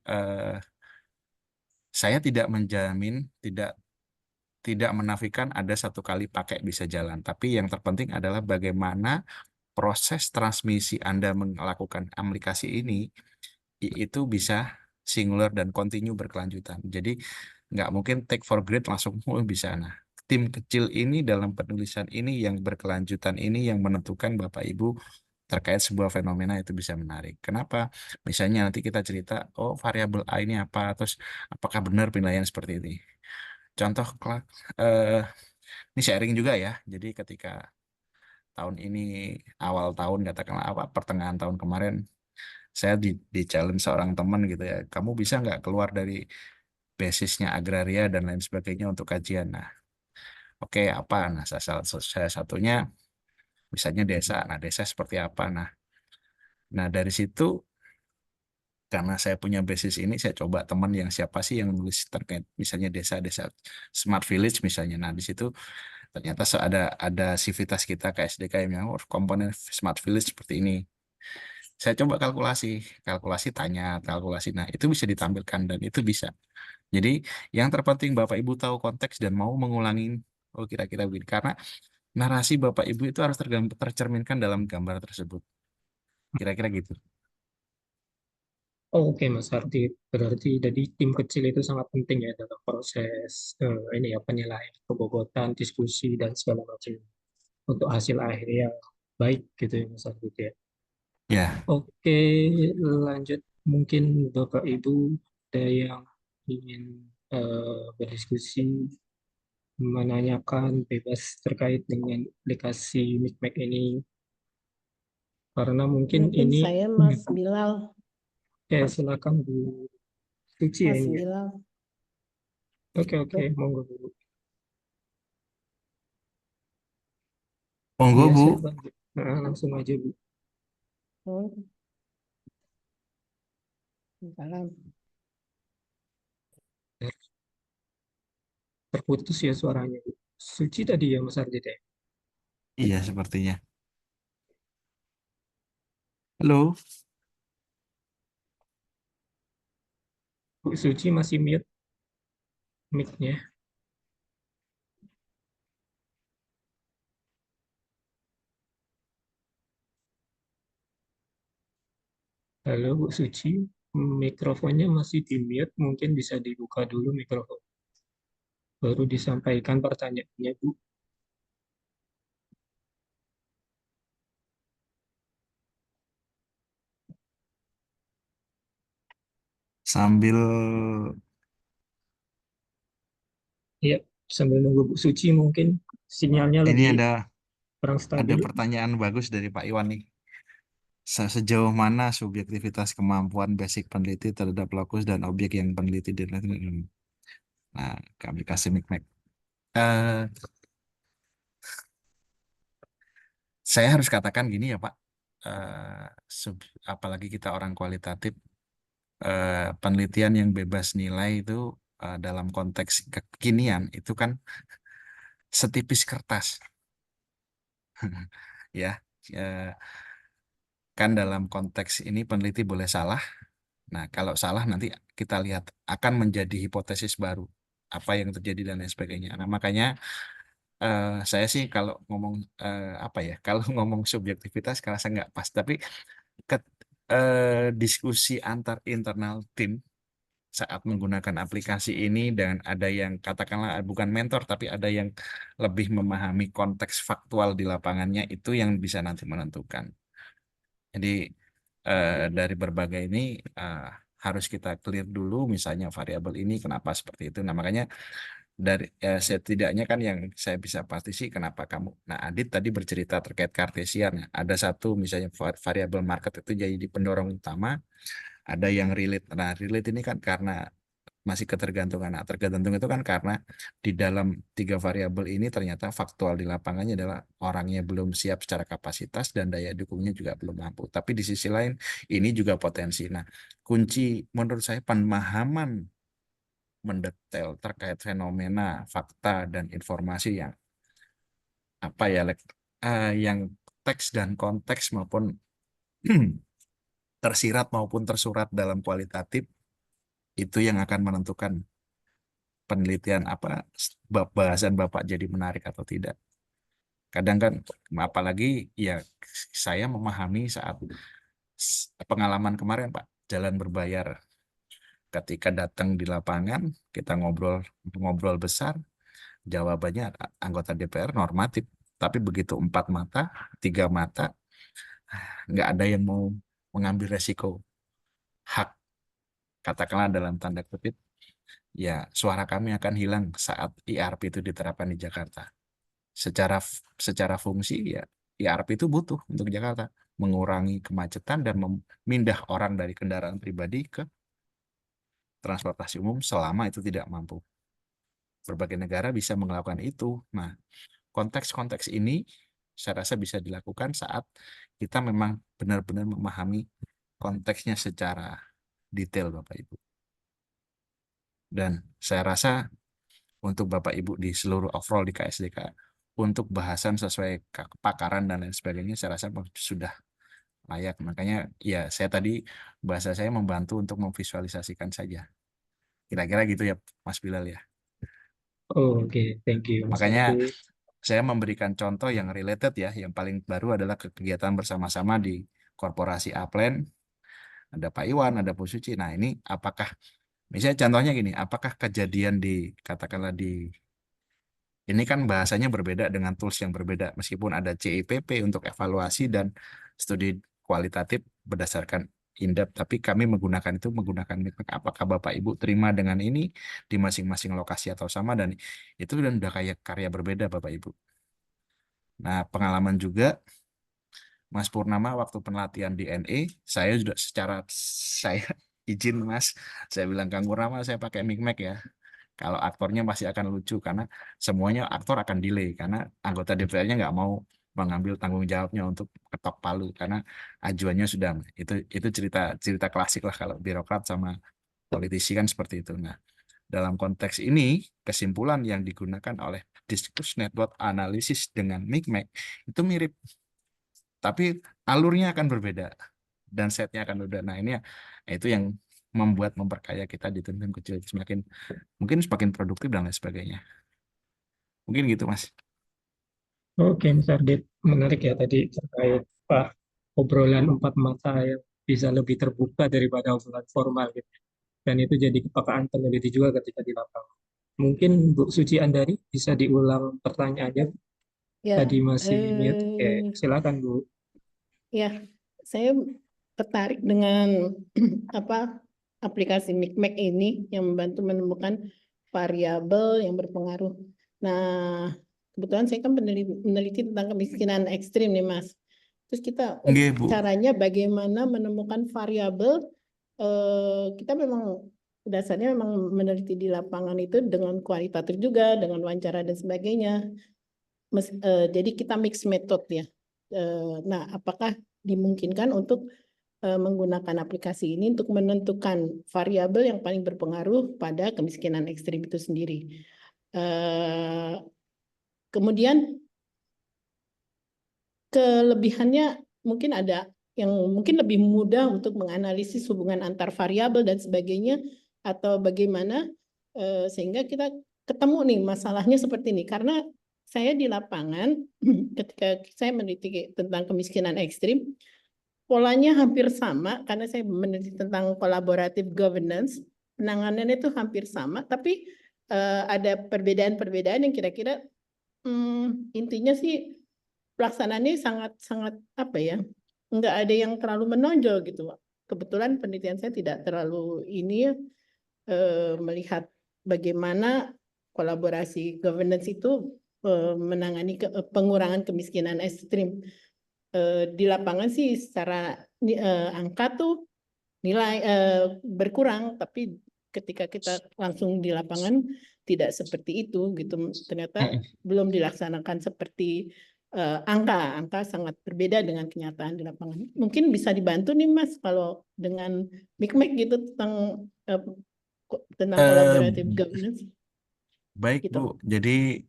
saya tidak menjamin, tidak menafikan ada satu kali pakai bisa jalan. Tapi yang terpenting adalah bagaimana proses transmisi Anda melakukan aplikasi ini itu bisa singular dan continue berkelanjutan. Jadi nggak mungkin take for granted langsung bisa. Nah, tim kecil ini dalam penulisan ini yang berkelanjutan ini yang menentukan Bapak Ibu terkait sebuah fenomena itu bisa menarik. Kenapa? Misalnya nanti kita cerita, oh variabel A ini apa, terus apakah benar penilaian seperti ini. Contoh, eh, ini sharing juga ya. Jadi ketika tahun ini awal tahun katakanlah apa pertengahan tahun kemarin saya di challenge seorang teman gitu ya, kamu bisa nggak keluar dari basisnya agraria dan lain sebagainya untuk kajian. Nah, oke apa? Nah, saya satunya misalnya desa. Nah, desa seperti apa? Nah dari situ karena saya punya basis ini, saya coba teman yang siapa sih yang nulis terkait misalnya desa-desa smart village misalnya. Nah di situ ternyata ada sivitas kita ke SDKM yang komponen smart village seperti ini. Saya coba kalkulasi tanya, kalkulasi. Nah, itu bisa ditampilkan dan itu bisa. Jadi, yang terpenting Bapak Ibu tahu konteks dan mau mengulangi, oh kira-kira begini. Karena narasi Bapak Ibu itu harus tercerminkan dalam gambar tersebut. Kira-kira gitu. Oh, oke Mas Ardi, berarti jadi tim kecil itu sangat penting ya dalam proses ini ya penilaian, kebobotan, diskusi dan segala macam untuk hasil akhir yang baik gitu ya Mas Ardi ya. Ya, Oke, lanjut mungkin Bapak Ibu ada yang ingin berdiskusi, menanyakan bebas terkait dengan aplikasi Mikmek ini karena mungkin Mungkin ini saya Mas Bilal, ya silakan Bu Suci ya Mas ini ya. Bilal. Oke, monggo Bu. monggo Iya, Bu. saya bantu. Nah, langsung aja Bu. Oh, salam. Terputus ya suaranya Bu. Suci tadi ya Mas Ardi ya. Iya, sepertinya. Halo. Bu Suci masih mute mic-nya. Halo Bu Suci, mikrofonnya masih di mute, mungkin bisa dibuka dulu mikrofon. Baru disampaikan pertanyaannya Bu. Sambil Iya, sambil nunggu Bu Suci mungkin sinyalnya ini lagi kurang ada stabil. pertanyaan bagus dari Pak Iwan nih. Sejauh mana subjektivitas kemampuan basic peneliti terhadap lokus dan objek yang peneliti diteliti? Nah, kami kasih Mikmek. Eh, saya harus katakan gini ya Pak. Eh, apalagi kita orang kualitatif, penelitian yang bebas nilai itu dalam konteks kekinian itu kan setipis kertas. Ya, eh, kan dalam konteks ini peneliti boleh salah. Nah, kalau salah nanti kita lihat akan menjadi hipotesis baru apa yang terjadi dan lain sebagainya. Nah, makanya saya sih kalau ngomong apa ya, kalau ngomong subjektivitas kerasa nggak pas. Tapi ke- diskusi antar internal tim saat menggunakan aplikasi ini dan ada yang katakanlah bukan mentor tapi ada yang lebih memahami konteks faktual di lapangannya itu yang bisa nanti menentukan. Jadi dari berbagai ini eh, harus kita clear dulu misalnya variabel ini kenapa seperti itu. Nah makanya dari setidaknya kan yang saya bisa pasti sih kenapa kamu. Nah Adit tadi bercerita terkait Cartesian. Ada satu misalnya variabel market itu jadi pendorong utama. Ada yang relate. Nah relate ini kan karena masih ketergantungan. Nah, tergantung itu kan karena di dalam tiga variabel ini ternyata faktual di lapangannya adalah orangnya belum siap secara kapasitas dan daya dukungnya juga belum mampu. Tapi di sisi lain ini juga potensi. Nah, kunci menurut saya pemahaman mendetail terkait fenomena, fakta dan informasi yang apa ya, yang teks dan konteks maupun tersirat maupun tersurat dalam kualitatif itu yang akan menentukan penelitian apa bahasan Bapak jadi menarik atau tidak. Kadang kan apalagi ya saya memahami saat pengalaman kemarin Pak, jalan berbayar. ketika datang di lapangan, kita ngobrol besar, jawabannya anggota DPR normatif. Tapi begitu 4 mata, 3 mata, nggak ada yang mau mengambil resiko hak, katakanlah dalam tanda kutip, ya suara kami akan hilang saat IRP itu diterapkan di Jakarta. Secara fungsi ya IRP itu butuh untuk Jakarta, mengurangi kemacetan dan memindah orang dari kendaraan pribadi ke transportasi umum selama itu tidak mampu. Berbagai negara bisa melakukan itu. Nah, konteks-konteks ini saya rasa bisa dilakukan saat kita memang benar-benar memahami konteksnya secara detail, Bapak Ibu. Dan saya rasa untuk Bapak Ibu di seluruh overall di KSDK, untuk bahasan sesuai kepakaran dan lain sebagainya, saya rasa sudah layak. Makanya ya saya tadi bahasa saya membantu untuk memvisualisasikan saja. Kira-kira gitu ya Mas Bilal ya. Oke, thank you Mas Makanya Adit. saya memberikan contoh yang related ya. Yang paling baru adalah kegiatan bersama-sama di Korporasi Aplen. Ada Pak Iwan, ada Bu Suci. Nah ini apakah, misalnya contohnya gini, apakah kejadian katakanlah ini kan bahasanya berbeda dengan tools yang berbeda, meskipun ada CIPP untuk evaluasi dan studi kualitatif berdasarkan in-depth, tapi kami menggunakan micmac. Apakah Bapak Ibu terima dengan ini di masing-masing lokasi atau sama, dan itu dan udah kayak karya berbeda Bapak Ibu. Nah, pengalaman juga Mas Purnama waktu pelatihan di NE, saya izin Mas, saya bilang Kang Purnama saya pakai micmac ya. Kalau aktornya masih akan lucu karena semuanya aktor akan delay karena anggota DPR-nya nggak mau mengambil tanggung jawabnya untuk ketok palu karena ajuannya sudah itu cerita klasik lah kalau birokrat sama politisi kan seperti itu. Nah, dalam konteks ini kesimpulan yang digunakan oleh Discourse Network Analysis dengan micmac itu mirip, tapi alurnya akan berbeda dan setnya akan berbeda. Nah, ini ya, itu yang memperkaya kita di tim kecil mungkin semakin produktif dan lain sebagainya. Mungkin gitu, Mas. Oke, Mas Adit, menarik ya tadi terkait obrolan 4 mata yang bisa lebih terbuka daripada obrolan formal gitu. Dan itu jadi kepekaan peneliti juga ketika di lapangan. Mungkin Bu Suci Andari bisa diulang pertanyaannya. Ya, Tadi masih mute. Oke, silakan Bu. ya, saya tertarik dengan aplikasi micmac ini yang membantu menemukan variabel yang berpengaruh. Nah, kebetulan saya kan meneliti tentang kemiskinan ekstrim nih, Mas. Terus kita Bu. caranya bagaimana menemukan variabel, kita memang dasarnya memang meneliti di lapangan itu dengan kualitatif juga, dengan wawancara dan sebagainya. Jadi kita mix method ya. Nah, apakah dimungkinkan untuk menggunakan aplikasi ini untuk menentukan variabel yang paling berpengaruh pada kemiskinan ekstrim itu sendiri. Kemudian kelebihannya mungkin ada yang mungkin lebih mudah untuk menganalisis hubungan antar variabel dan sebagainya, atau bagaimana sehingga kita ketemu nih masalahnya seperti ini. Karena saya di lapangan ketika saya meneliti tentang kemiskinan ekstrim, polanya hampir sama karena saya meneliti tentang collaborative governance, penanganannya itu hampir sama, tapi ada perbedaan-perbedaan yang kira-kira intinya sih pelaksanaannya sangat nggak ada yang terlalu menonjol gitu. Kebetulan penelitian saya tidak terlalu melihat bagaimana kolaborasi governance itu menangani pengurangan kemiskinan ekstrim. Di lapangan sih secara angka tuh nilai berkurang, tapi ketika kita langsung di lapangan tidak seperti itu gitu. Ternyata belum dilaksanakan seperti angka sangat berbeda dengan kenyataan di lapangan. Mungkin bisa dibantu nih Mas kalau dengan micmac gitu tentang collaborative governance. Baik gitu. Bu, jadi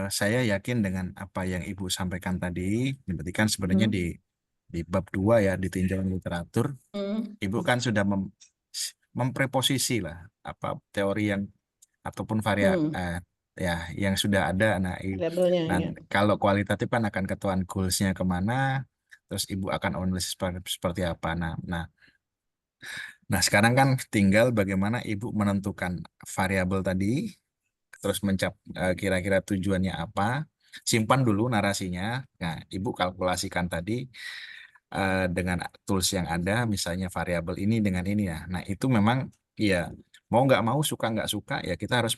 saya yakin dengan apa yang Ibu sampaikan tadi, berarti kan sebenarnya di bab 2 ya, di tinjauan literatur, Ibu kan sudah mempreposisi lah apa teori yang ataupun ya yang sudah ada. Nah, variabelnya, ya. kalau kualitatif kan akan ketuan goals-nya kemana, terus Ibu akan analisis seperti apa. Nah, Nah, sekarang kan tinggal bagaimana Ibu menentukan variabel tadi, terus kira-kira tujuannya apa. Simpan dulu narasinya. Nah, Ibu kalkulasikan tadi dengan tools yang ada, misalnya variabel ini dengan ini ya. Nah, itu memang ya mau nggak mau, suka nggak suka, ya kita harus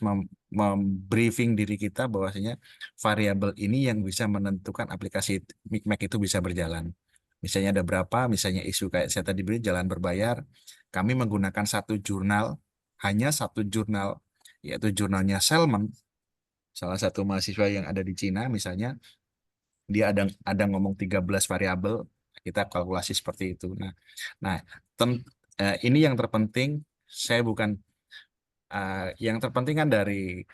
membriefing diri kita bahwasanya variabel ini yang bisa menentukan aplikasi Micmac itu bisa berjalan. Misalnya ada berapa, misalnya isu kayak saya tadi beri jalan berbayar, kami menggunakan satu jurnal, hanya satu jurnal, yaitu jurnalnya Selman, salah satu mahasiswa yang ada di Cina misalnya, dia ada ngomong 13 variabel, kita kalkulasi seperti itu. Nah, ini yang terpenting, saya bukan yang terpenting kan dari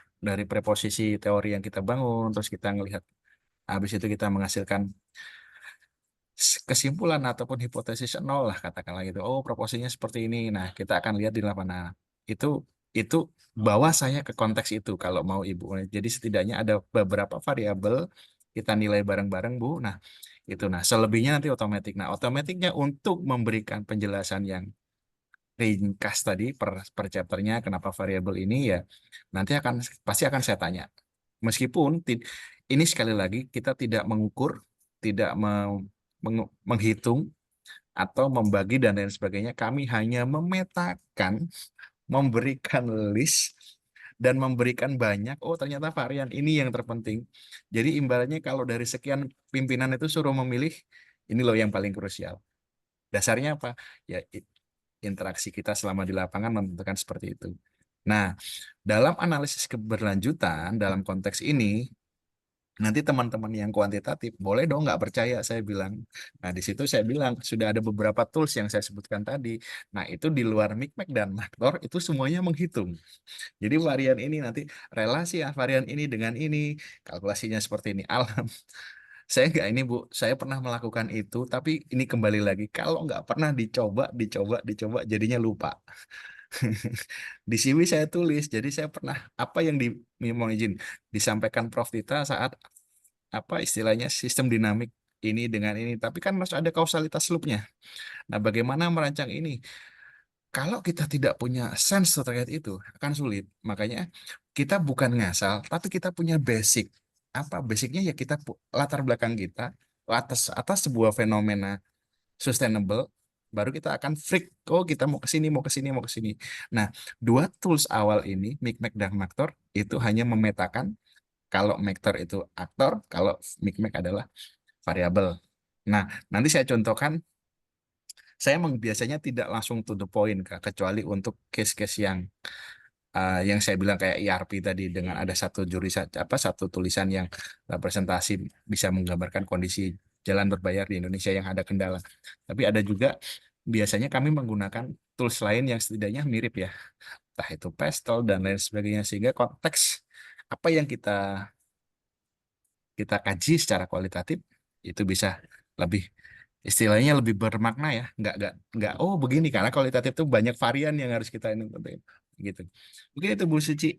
preposisi teori yang kita bangun, terus kita ngelihat, habis itu kita menghasilkan kesimpulan ataupun hipotesis nol lah katakanlah gitu. Oh, proporsinya seperti ini. Nah, kita akan lihat di lapangan. Itu bawa saya ke konteks itu kalau mau Ibu. Jadi setidaknya ada beberapa variabel kita nilai bareng-bareng, Bu. Nah, itu. Nah, selebihnya nanti otomatis. Nah, otomatiknya untuk memberikan penjelasan yang ringkas tadi per chapternya kenapa variabel ini ya nanti pasti akan saya tanya. Meskipun ini sekali lagi kita tidak mengukur, tidak menghitung atau membagi dan lain sebagainya. Kami hanya memetakan, memberikan list dan memberikan banyak. Oh, ternyata varian ini yang terpenting. Jadi imbalannya kalau dari sekian pimpinan itu suruh memilih, ini loh yang paling krusial. Dasarnya apa? Ya interaksi kita selama di lapangan menentukan seperti itu. Nah, dalam analisis keberlanjutan dalam konteks ini, nanti teman-teman yang kuantitatif boleh dong nggak percaya saya bilang. Nah, di situ saya bilang sudah ada beberapa tools yang saya sebutkan tadi. Nah, itu di luar Micmac dan Maktor itu semuanya menghitung. Jadi varian ini nanti relasi varian ini dengan ini, kalkulasinya seperti ini. Alam. Saya nggak ini Bu, saya pernah melakukan itu, tapi ini kembali lagi, kalau nggak pernah dicoba, jadinya lupa. Di CV saya tulis, jadi saya pernah, apa yang mohon izin, disampaikan Prof. Tita saat, apa istilahnya, sistem dinamik ini dengan ini, tapi kan harus ada kausalitas loop-nya. Nah, bagaimana merancang ini? Kalau kita tidak punya sense terkait itu, akan sulit. Makanya kita bukan ngasal, tapi kita punya basic. Apa basicnya ya kita latar belakang kita atas sebuah fenomena sustainable, baru kita akan freak. Oh, kita mau ke sini, mau ke sini, mau ke sini. Nah, dua tools awal ini, Micmac dan Maktor, itu hanya memetakan kalau Maktor itu aktor, kalau Micmac adalah variabel. Nah, nanti saya contohkan. Saya biasanya tidak langsung to the point, Kak, kecuali untuk case-case yang saya bilang kayak ERP tadi dengan ada satu tulisan yang representasi bisa menggambarkan kondisi jalan berbayar di Indonesia yang ada kendala. Tapi ada juga biasanya kami menggunakan tools lain yang setidaknya mirip ya, entah itu Pestle dan lain sebagainya, sehingga konteks apa yang kita kaji secara kualitatif itu bisa lebih, istilahnya lebih bermakna ya, nggak oh begini, karena kualitatif itu banyak varian yang harus kita ini gitu. Mungkin itu Bu Suci.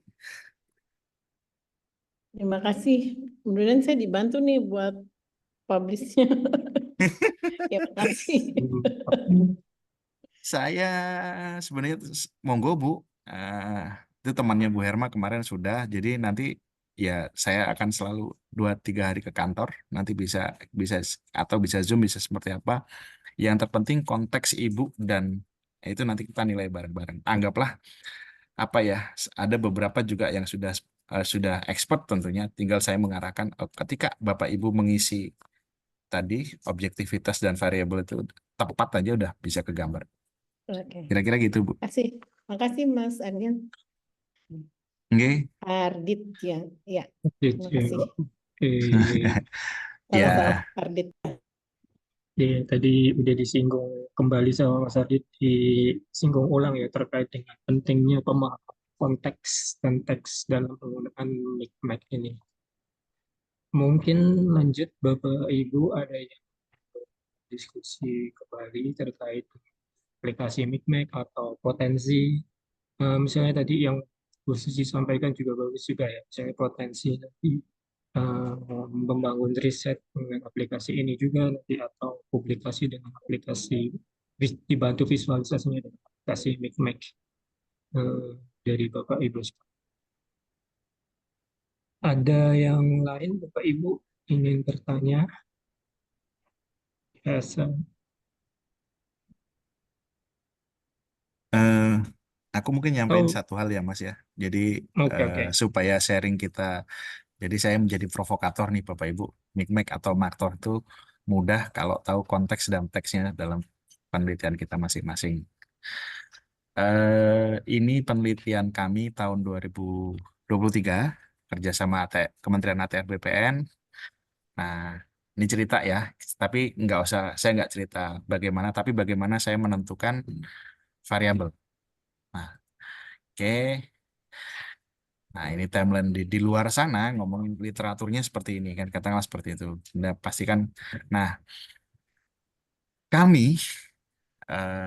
Terima kasih. Kemudian saya dibantu nih buat publishnya. Ya, makasih. Saya sebenarnya monggo Bu. Itu temannya Bu Herma kemarin sudah, jadi nanti ya saya akan selalu 2-3 hari ke kantor, nanti bisa bisa atau bisa Zoom, bisa seperti apa. Yang terpenting konteks Ibu dan itu nanti kita nilai bareng-bareng. Anggaplah apa ya, ada beberapa juga yang sudah expert tentunya, tinggal saya mengarahkan ketika Bapak Ibu mengisi tadi objektivitas dan variabel itu tepat aja udah bisa kegambar. Oke. Kira-kira gitu Bu. Makasih Mas Ardian. Oke. Ardit ya. Ya. Terima kasih. Oke. Salah Ardit. Ya, tadi udah disinggung kembali sama Mas Adit, disinggung ulang ya terkait dengan pentingnya pemahaman konteks dan teks dalam penggunaan Micmac ini. Mungkin lanjut Bapak Ibu ada yang diskusi kembali terkait aplikasi Micmac atau potensi. Misalnya tadi yang Bu Susi sampaikan juga bagus juga ya, misalnya potensi nanti membangun riset dengan aplikasi ini juga nanti, atau publikasi dengan aplikasi dibantu visualisasinya dengan presentasi Mikmek dari Bapak Ibu. Ada yang lain Bapak Ibu ingin bertanya? Aku mungkin nyampein Oh, satu hal ya Mas ya. Jadi oke. supaya sharing kita, jadi saya menjadi provokator nih Bapak Ibu. Mikmek atau maktor itu mudah kalau tahu konteks dan teksnya dalam penelitian kita masing-masing. Ini penelitian kami tahun 2023 kerjasama Kementerian ATR BPN. Nah, ini cerita ya, tapi nggak usah, saya nggak cerita bagaimana, tapi bagaimana saya menentukan variabel. Nah, oke. Nah, ini timeline di luar sana ngomongin literaturnya seperti ini kan, katakanlah seperti itu. Nah, pastikan. Nah, kami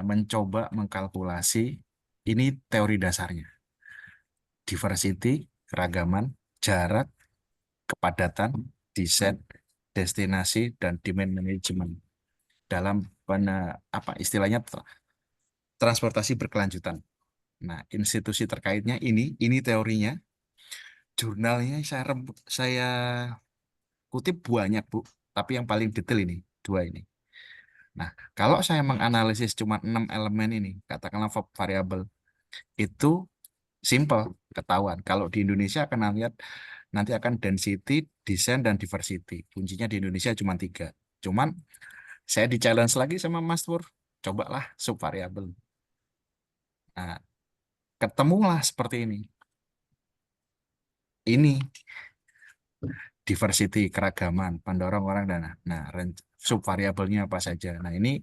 mencoba mengkalkulasi ini teori dasarnya. Diversity, keragaman, jarak, kepadatan, desain, destinasi, dan demand management dalam apa istilahnya transportasi berkelanjutan. Nah, institusi terkaitnya ini teorinya, jurnalnya saya kutip banyak Bu, tapi yang paling detail ini dua ini. Nah, kalau saya menganalisis cuma 6 elemen ini, katakanlah variabel, itu simple, ketahuan. Kalau di Indonesia akan lihat nanti akan density, desain, dan diversity. Kuncinya di Indonesia cuma 3. Cuman saya di-challenge lagi sama Mas Pur, cobalah subvariabel. Nah, ketemulah seperti ini. Ini diversity, keragaman, pendorong orang dan subvariabelnya apa saja. Nah, ini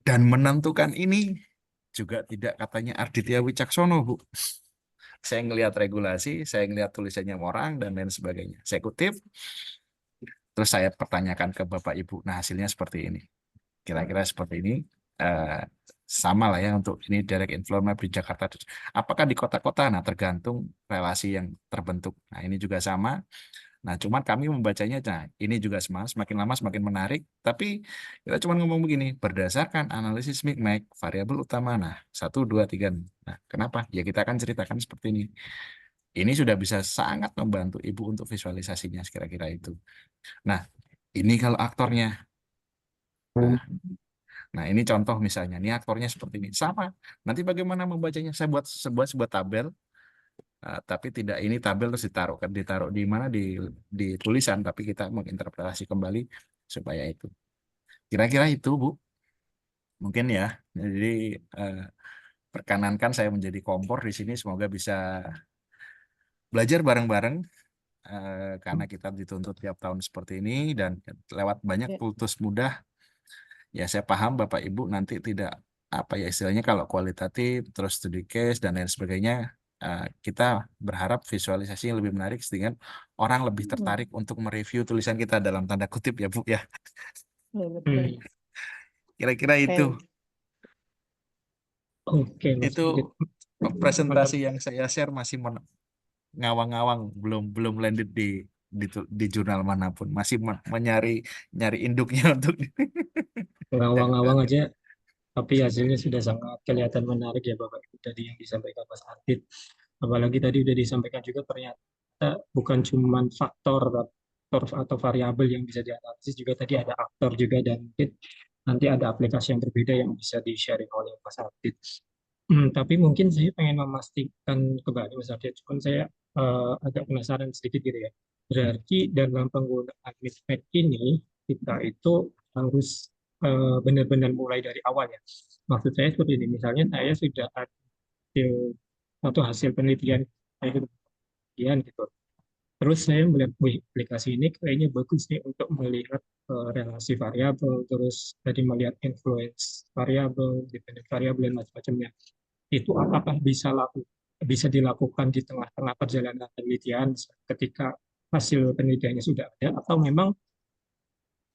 dan menentukan ini juga tidak katanya Arditya Wicaksono, Bu. Saya ngelihat regulasi, saya ngelihat tulisannya orang dan lain sebagainya. Saya kutip, terus saya pertanyakan ke Bapak Ibu. Nah, hasilnya seperti ini. Kira-kira seperti ini. Sama lah ya untuk ini direct inflow map di Jakarta. Apakah di kota-kota? Nah, tergantung relasi yang terbentuk. Nah, ini juga sama. Nah, cuman kami membacanya, nah ini juga semakin lama semakin menarik. Tapi kita cuma ngomong begini, berdasarkan analisis Mikmek, variabel utama, nah 1, 2, 3. Nah, kenapa? Ya kita akan ceritakan seperti ini. Ini sudah bisa sangat membantu Ibu untuk visualisasinya, kira-kira itu. Nah, ini kalau aktornya. Nah, ini contoh misalnya, ini aktornya seperti ini. Sama. Nanti bagaimana membacanya? Saya buat sebuah tabel. Tapi tidak ini tabel terus ditaruh di mana di tulisan, tapi kita menginterpretasi kembali supaya itu. Kira-kira itu Bu, mungkin ya. Jadi perkenankan saya menjadi kompor di sini, semoga bisa belajar bareng-bareng karena kita dituntut tiap tahun seperti ini dan lewat banyak Ya. kultus mudah. Ya saya paham Bapak Ibu nanti tidak apa ya istilahnya kalau kualitatif terus studi case dan lain sebagainya. Kita berharap visualisasi yang lebih menarik sehingga orang lebih tertarik untuk mereview tulisan kita dalam tanda kutip ya Bu ya. Ya, betul. Kira-kira itu. Oke, Mas Itu Adit. presentasi yang saya share masih ngawang-ngawang, belum landed di jurnal manapun, masih nyari induknya untuk Ngawang-ngawang aja, tapi hasilnya sudah sangat kelihatan menarik ya Bapak Ibu tadi yang disampaikan Mas Adit. Apalagi tadi sudah disampaikan juga ternyata bukan cuma faktor atau variabel yang bisa dianalisis, juga tadi ada aktor juga dan mungkin nanti ada aplikasi yang berbeda yang bisa di-sharing oleh Mas Adit. Tapi mungkin saya pengen memastikan kembali Mas Adit, cuman saya agak penasaran sedikit gitu ya. Berarti dalam penggunaan Mikmek ini kita itu harus benar-benar mulai dari awal ya. Maksud saya seperti ini, misalnya saya sudah ada hasil penelitian saya sudah penelitian gitu. Terus saya melihat wih, aplikasi ini kayaknya bagus nih untuk melihat relasi variabel, terus tadi melihat influence variabel, dependent variabel dan macam-macamnya. Itu apakah bisa dilakukan di tengah-tengah perjalanan penelitian ketika hasil penelitiannya sudah ada, atau memang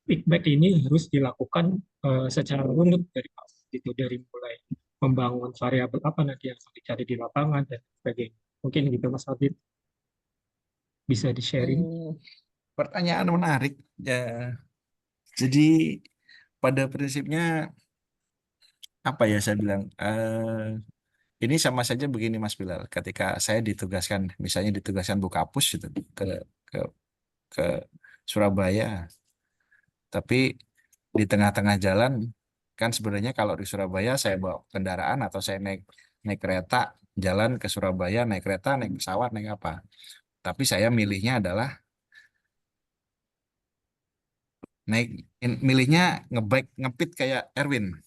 feedback ini harus dilakukan secara runut dari awal gitu, dari mulai membangun variabel apa nanti yang akan dicari di lapangan dan sebagainya. Mungkin gitu Mas Adit bisa di-sharing. Pertanyaan menarik ya. Jadi pada prinsipnya apa ya saya bilang, ini sama saja begini Mas Bilal. Ketika saya ditugaskan, misalnya ditugaskan buka pus gitu ke ke Surabaya, tapi di tengah-tengah jalan kan sebenarnya kalau di Surabaya saya bawa kendaraan atau saya naik naik kereta jalan ke Surabaya, naik kereta, naik pesawat, naik apa. Tapi saya milihnya adalah milihnya ngebike ngepit kayak Erwin.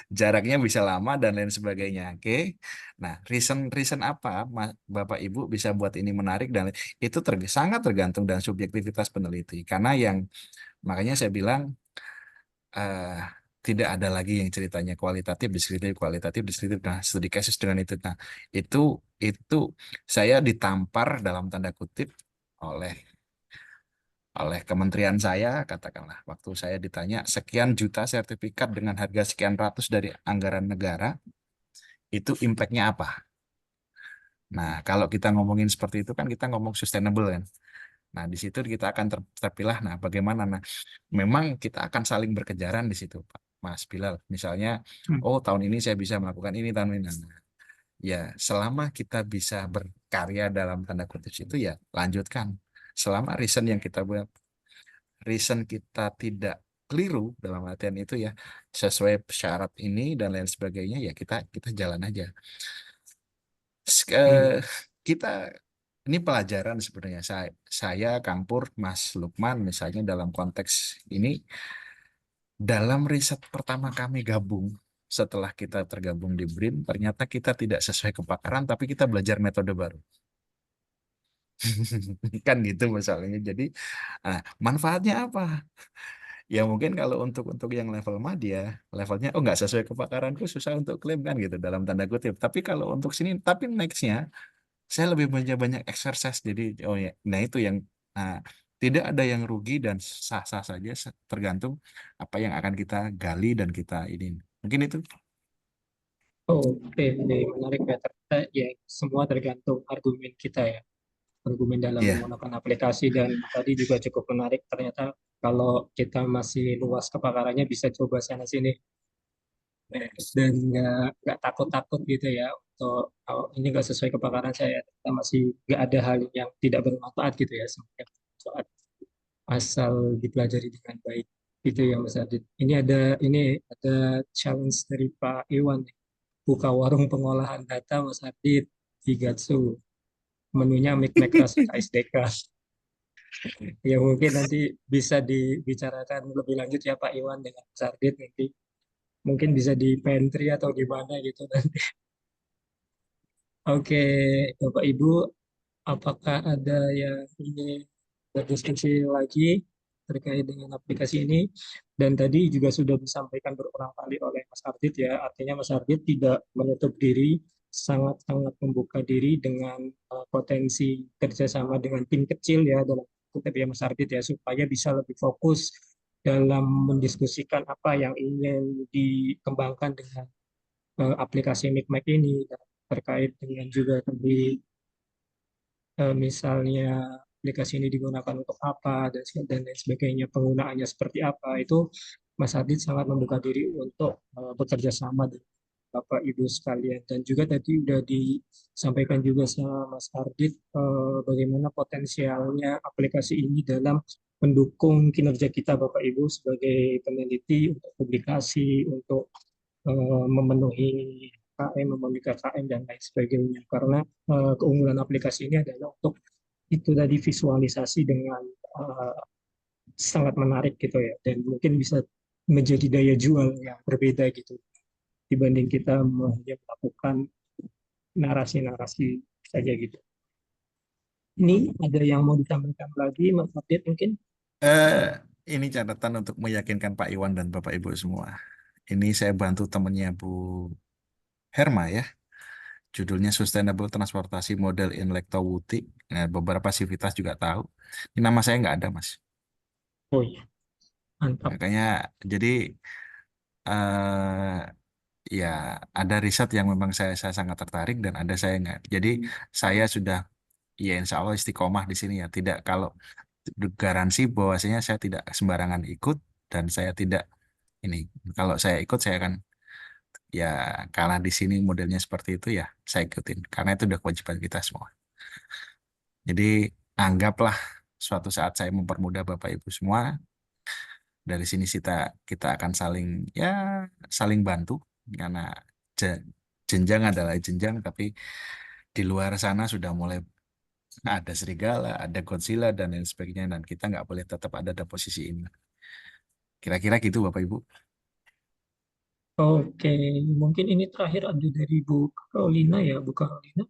Jaraknya bisa lama dan lain sebagainya. Oke. Nah, reason reason apa Bapak Ibu bisa buat ini menarik dan itu sangat tergantung dan subjektivitas peneliti. Karena yang makanya saya bilang eh, tidak ada lagi yang ceritanya kualitatif, deskriptif, kualitatif, deskriptif. Nah, studi kasus dengan itu. Nah, itu itu saya ditampar dalam tanda kutip oleh oleh kementerian saya, katakanlah, waktu saya ditanya sekian juta sertifikat dengan harga sekian ratus dari anggaran negara, itu impact-nya apa? Nah, kalau kita ngomongin seperti itu kan kita ngomong sustainable kan. Nah, di situ kita akan terpilah. Nah, bagaimana? Nah, memang kita akan saling berkejaran di situ, Pak Mas Bilal. Misalnya, oh tahun ini saya bisa melakukan ini, tahun ini. Nah, ya, selama kita bisa berkarya dalam tanda kutip itu ya lanjutkan. Selama reason kita tidak keliru dalam artian itu ya sesuai syarat ini dan lain sebagainya ya kita jalan aja. Kita ini pelajaran sebenarnya saya Kang Pur, Mas Lukman misalnya dalam konteks ini dalam riset pertama kami gabung setelah kita tergabung di BRIN ternyata kita tidak sesuai kepakaran tapi kita belajar metode baru. Kan gitu masalahnya. Jadi manfaatnya apa? Ya mungkin kalau untuk yang level media, levelnya oh nggak sesuai kepakaranku susah untuk klaim kan gitu dalam tanda kutip. Tapi kalau untuk sini, tapi nextnya saya lebih banyak exercise. Jadi oh ya, nah itu yang nah, tidak ada yang rugi dan sah-sah saja tergantung apa yang akan kita gali dan kita ini. Mungkin itu. Oke, menarik ya. Ternyata ya semua tergantung argumen kita ya. Argumen dalam Iya. menggunakan aplikasi dan tadi juga cukup menarik. Ternyata kalau kita masih luas kepakarannya bisa coba sana sini dan nggak takut-takut gitu ya untuk kalau ini nggak sesuai kepakaran saya, kita masih nggak ada hal yang tidak bermanfaat gitu ya semuanya bermanfaat asal dipelajari dengan baik gitu ya Mas Adit. Ini ada challenge dari Pak Iwan nih. Buka warung pengolahan data Mas Adit di Gatsu. Menunya mik-mak rasa KSDK. Ya mungkin nanti bisa dibicarakan lebih lanjut ya Pak Iwan dengan Mas Adit nanti. Mungkin bisa di pantry atau di mana gitu nanti. Oke, Bapak Ibu, apakah ada yang ingin berdiskusi lagi terkait dengan aplikasi ini? Dan tadi juga sudah disampaikan berulang kali oleh Mas Ardit ya, artinya Mas Ardit tidak menutup diri, sangat-sangat membuka diri dengan potensi kerjasama dengan tim kecil ya dalam kutip ya Mas Ardit ya, supaya bisa lebih fokus dalam mendiskusikan apa yang ingin dikembangkan dengan aplikasi Micmac ini dan terkait dengan juga tadi misalnya aplikasi ini digunakan untuk apa dan lain sebagainya, penggunaannya seperti apa, itu Mas Adit sangat membuka diri untuk bekerja sama dengan Bapak Ibu sekalian. Dan juga tadi sudah disampaikan juga sama Mas Ardit bagaimana potensialnya aplikasi ini dalam mendukung kinerja kita Bapak Ibu sebagai peneliti untuk publikasi, untuk memenuhi KM, memenuhi KKM dan lain sebagainya. Karena keunggulan aplikasi ini adalah untuk itu tadi visualisasi dengan sangat menarik gitu ya, dan mungkin bisa menjadi daya jual yang berbeda gitu dibanding kita hanya melakukan narasi-narasi saja gitu. Ini ada yang mau disampaikan lagi Mas Abid mungkin? Ini catatan untuk meyakinkan Pak Iwan dan Bapak Ibu semua. Ini saya bantu temannya Bu Herma ya. Judulnya Sustainable Transportasi Model in Lektowuti. Nah, beberapa sivitas juga tahu. Ini nama saya nggak ada, Mas. Oh iya, mantap. Makanya, jadi ya ada riset yang memang saya sangat tertarik dan ada saya nggak. Jadi saya sudah, ya insya Allah istiqomah di sini ya. Tidak kalau garansi bahwasanya saya tidak sembarangan ikut dan saya tidak ini. Kalau saya ikut, saya akan ya karena di sini modelnya seperti itu ya saya ikutin karena itu udah kewajiban kita semua. Jadi anggaplah suatu saat saya mempermudah Bapak Ibu semua, dari sini kita kita akan saling bantu karena je- jenjang adalah jenjang, tapi di luar sana sudah mulai ada serigala, ada Godzilla dan lain sebagainya, dan kita nggak boleh tetap ada di posisi ini. Kira-kira gitu Bapak Ibu. Oke, mungkin ini terakhir ada dari Bu Carolina ya, Bu Carolina.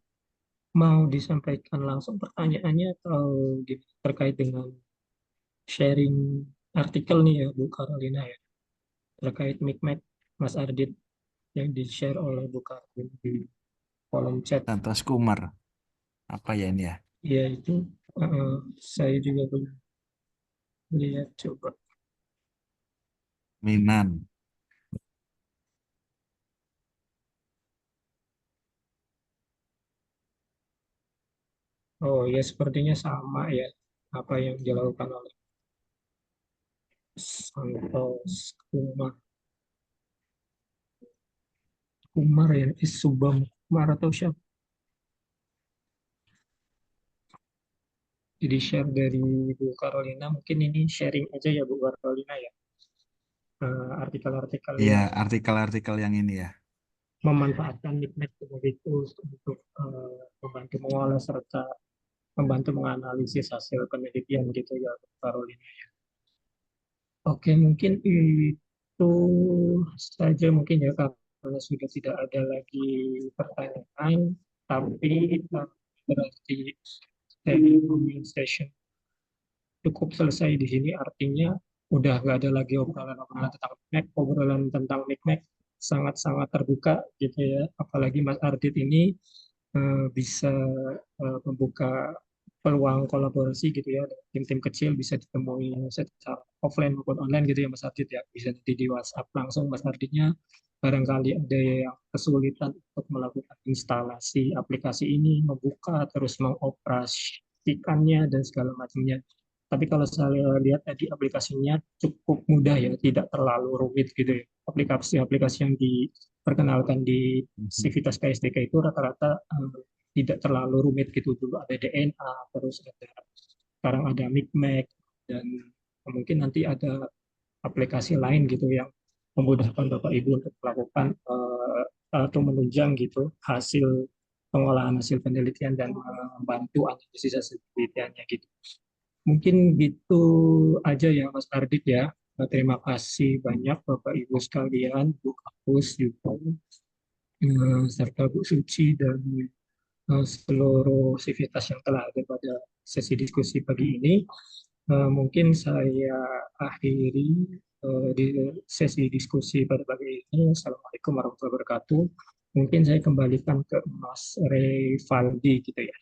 Mau disampaikan langsung pertanyaannya atau terkait dengan sharing artikel nih ya Bu Carolina ya, terkait Mikmek Mas Ardit yang di-share oleh Bu Carolina di kolom chat. Lantas Kumar, apa ya ini ya? Ya itu saya juga belum lihat, coba. Minan. Oh ya, sepertinya sama ya apa yang dilakukan oleh Santos Kumar. Kumar ya, Subam Kumar atau siapa? Jadi share dari Bu Carolina, mungkin ini sharing aja ya Bu Carolina ya. Artikel-artikel Iya, yang artikel-artikel yang ini ya. memanfaatkan Nikmat sebagai tools untuk membantu mengolah serta membantu menganalisis hasil penelitian gitu ya Bu Carolina. Oke, mungkin itu saja mungkin ya karena sudah tidak ada lagi pertanyaan, tapi berarti sharing session cukup selesai di sini, artinya udah nggak ada lagi obrolan-obrolan tentang Mac, obrolan tentang Mac sangat-sangat terbuka gitu ya, apalagi Mas Ardit ini bisa membuka peluang kolaborasi gitu ya, tim-tim kecil bisa ditemui secara offline maupun online gitu ya Mas Ardit ya, bisa nanti di WhatsApp langsung Mas Arditnya, barangkali ada yang kesulitan untuk melakukan instalasi aplikasi ini, membuka terus mengoperasikannya dan segala macamnya. Tapi kalau saya lihat tadi aplikasinya cukup mudah ya, tidak terlalu rumit gitu ya. Aplikasi-aplikasi yang diperkenalkan di Civitas KSDK itu rata-rata tidak terlalu rumit gitu. Dulu ada DNA, terus ada sekarang ada Micmac, dan mungkin nanti ada aplikasi lain gitu yang memudahkan Bapak Ibu untuk melakukan atau menunjang gitu hasil pengolahan hasil penelitian dan membantu analisis hasil penelitiannya gitu. Mungkin gitu aja ya Mas Ardit ya. Terima kasih banyak Bapak Ibu sekalian, Bu Kapus juga, serta Bu Suci dan seluruh sivitas yang telah ada pada sesi diskusi pagi ini. Mungkin saya akhiri di sesi diskusi pada pagi ini. Assalamualaikum warahmatullahi wabarakatuh. Mungkin saya kembalikan ke Mas Revaldi gitu ya.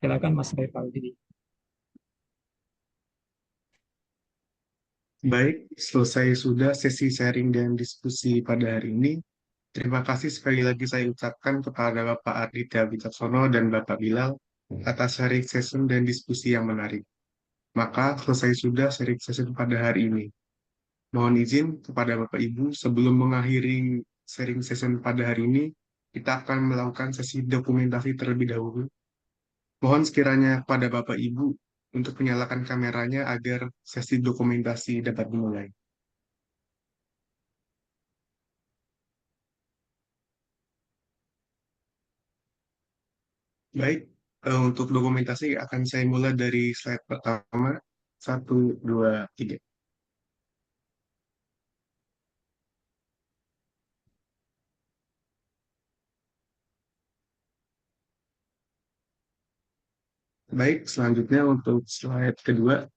Silakan Mas Revaldi. Baik, selesai sudah sesi sharing dan diskusi pada hari ini. Terima kasih sekali lagi saya ucapkan kepada Bapak Arditya Wicaksono dan Bapak Bilal atas sharing session dan diskusi yang menarik. Maka selesai sudah sharing session pada hari ini. Mohon izin kepada Bapak Ibu sebelum mengakhiri sharing session pada hari ini, kita akan melakukan sesi dokumentasi terlebih dahulu. Mohon sekiranya kepada Bapak Ibu untuk menyalakan kameranya agar sesi dokumentasi dapat dimulai. Baik, untuk dokumentasi akan saya mulai dari slide pertama. 1, 2, 3. Baik, selanjutnya untuk slide kedua.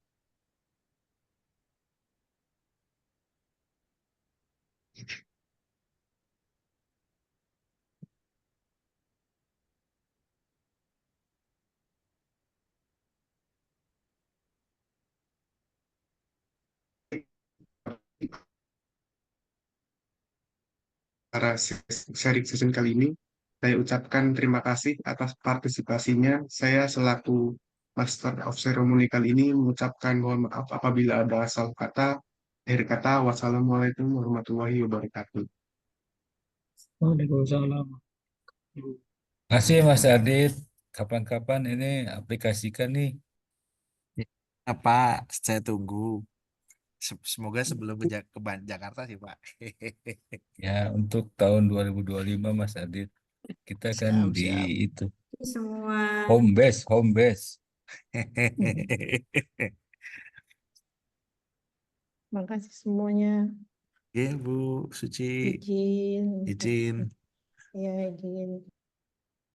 Para sharing session kali ini, saya ucapkan terima kasih atas partisipasinya. Saya selaku Master of Ceremony kali ini mengucapkan mohon maaf apabila ada salah kata Akhir kata, wassalamualaikum warahmatullahi wabarakatuh. Waalaikumsalam. Masih Mas Adit, kapan-kapan ini aplikasikan nih. Pak, saya tunggu. Semoga sebelum ke Jakarta sih, Pak. Ya, untuk tahun 2025 Mas Adit. Kita kan Siap, di siap. itu Semua. home base, home base. Makasih semuanya. Ya, Bu Suci. Izin. Izin. Ya, izin.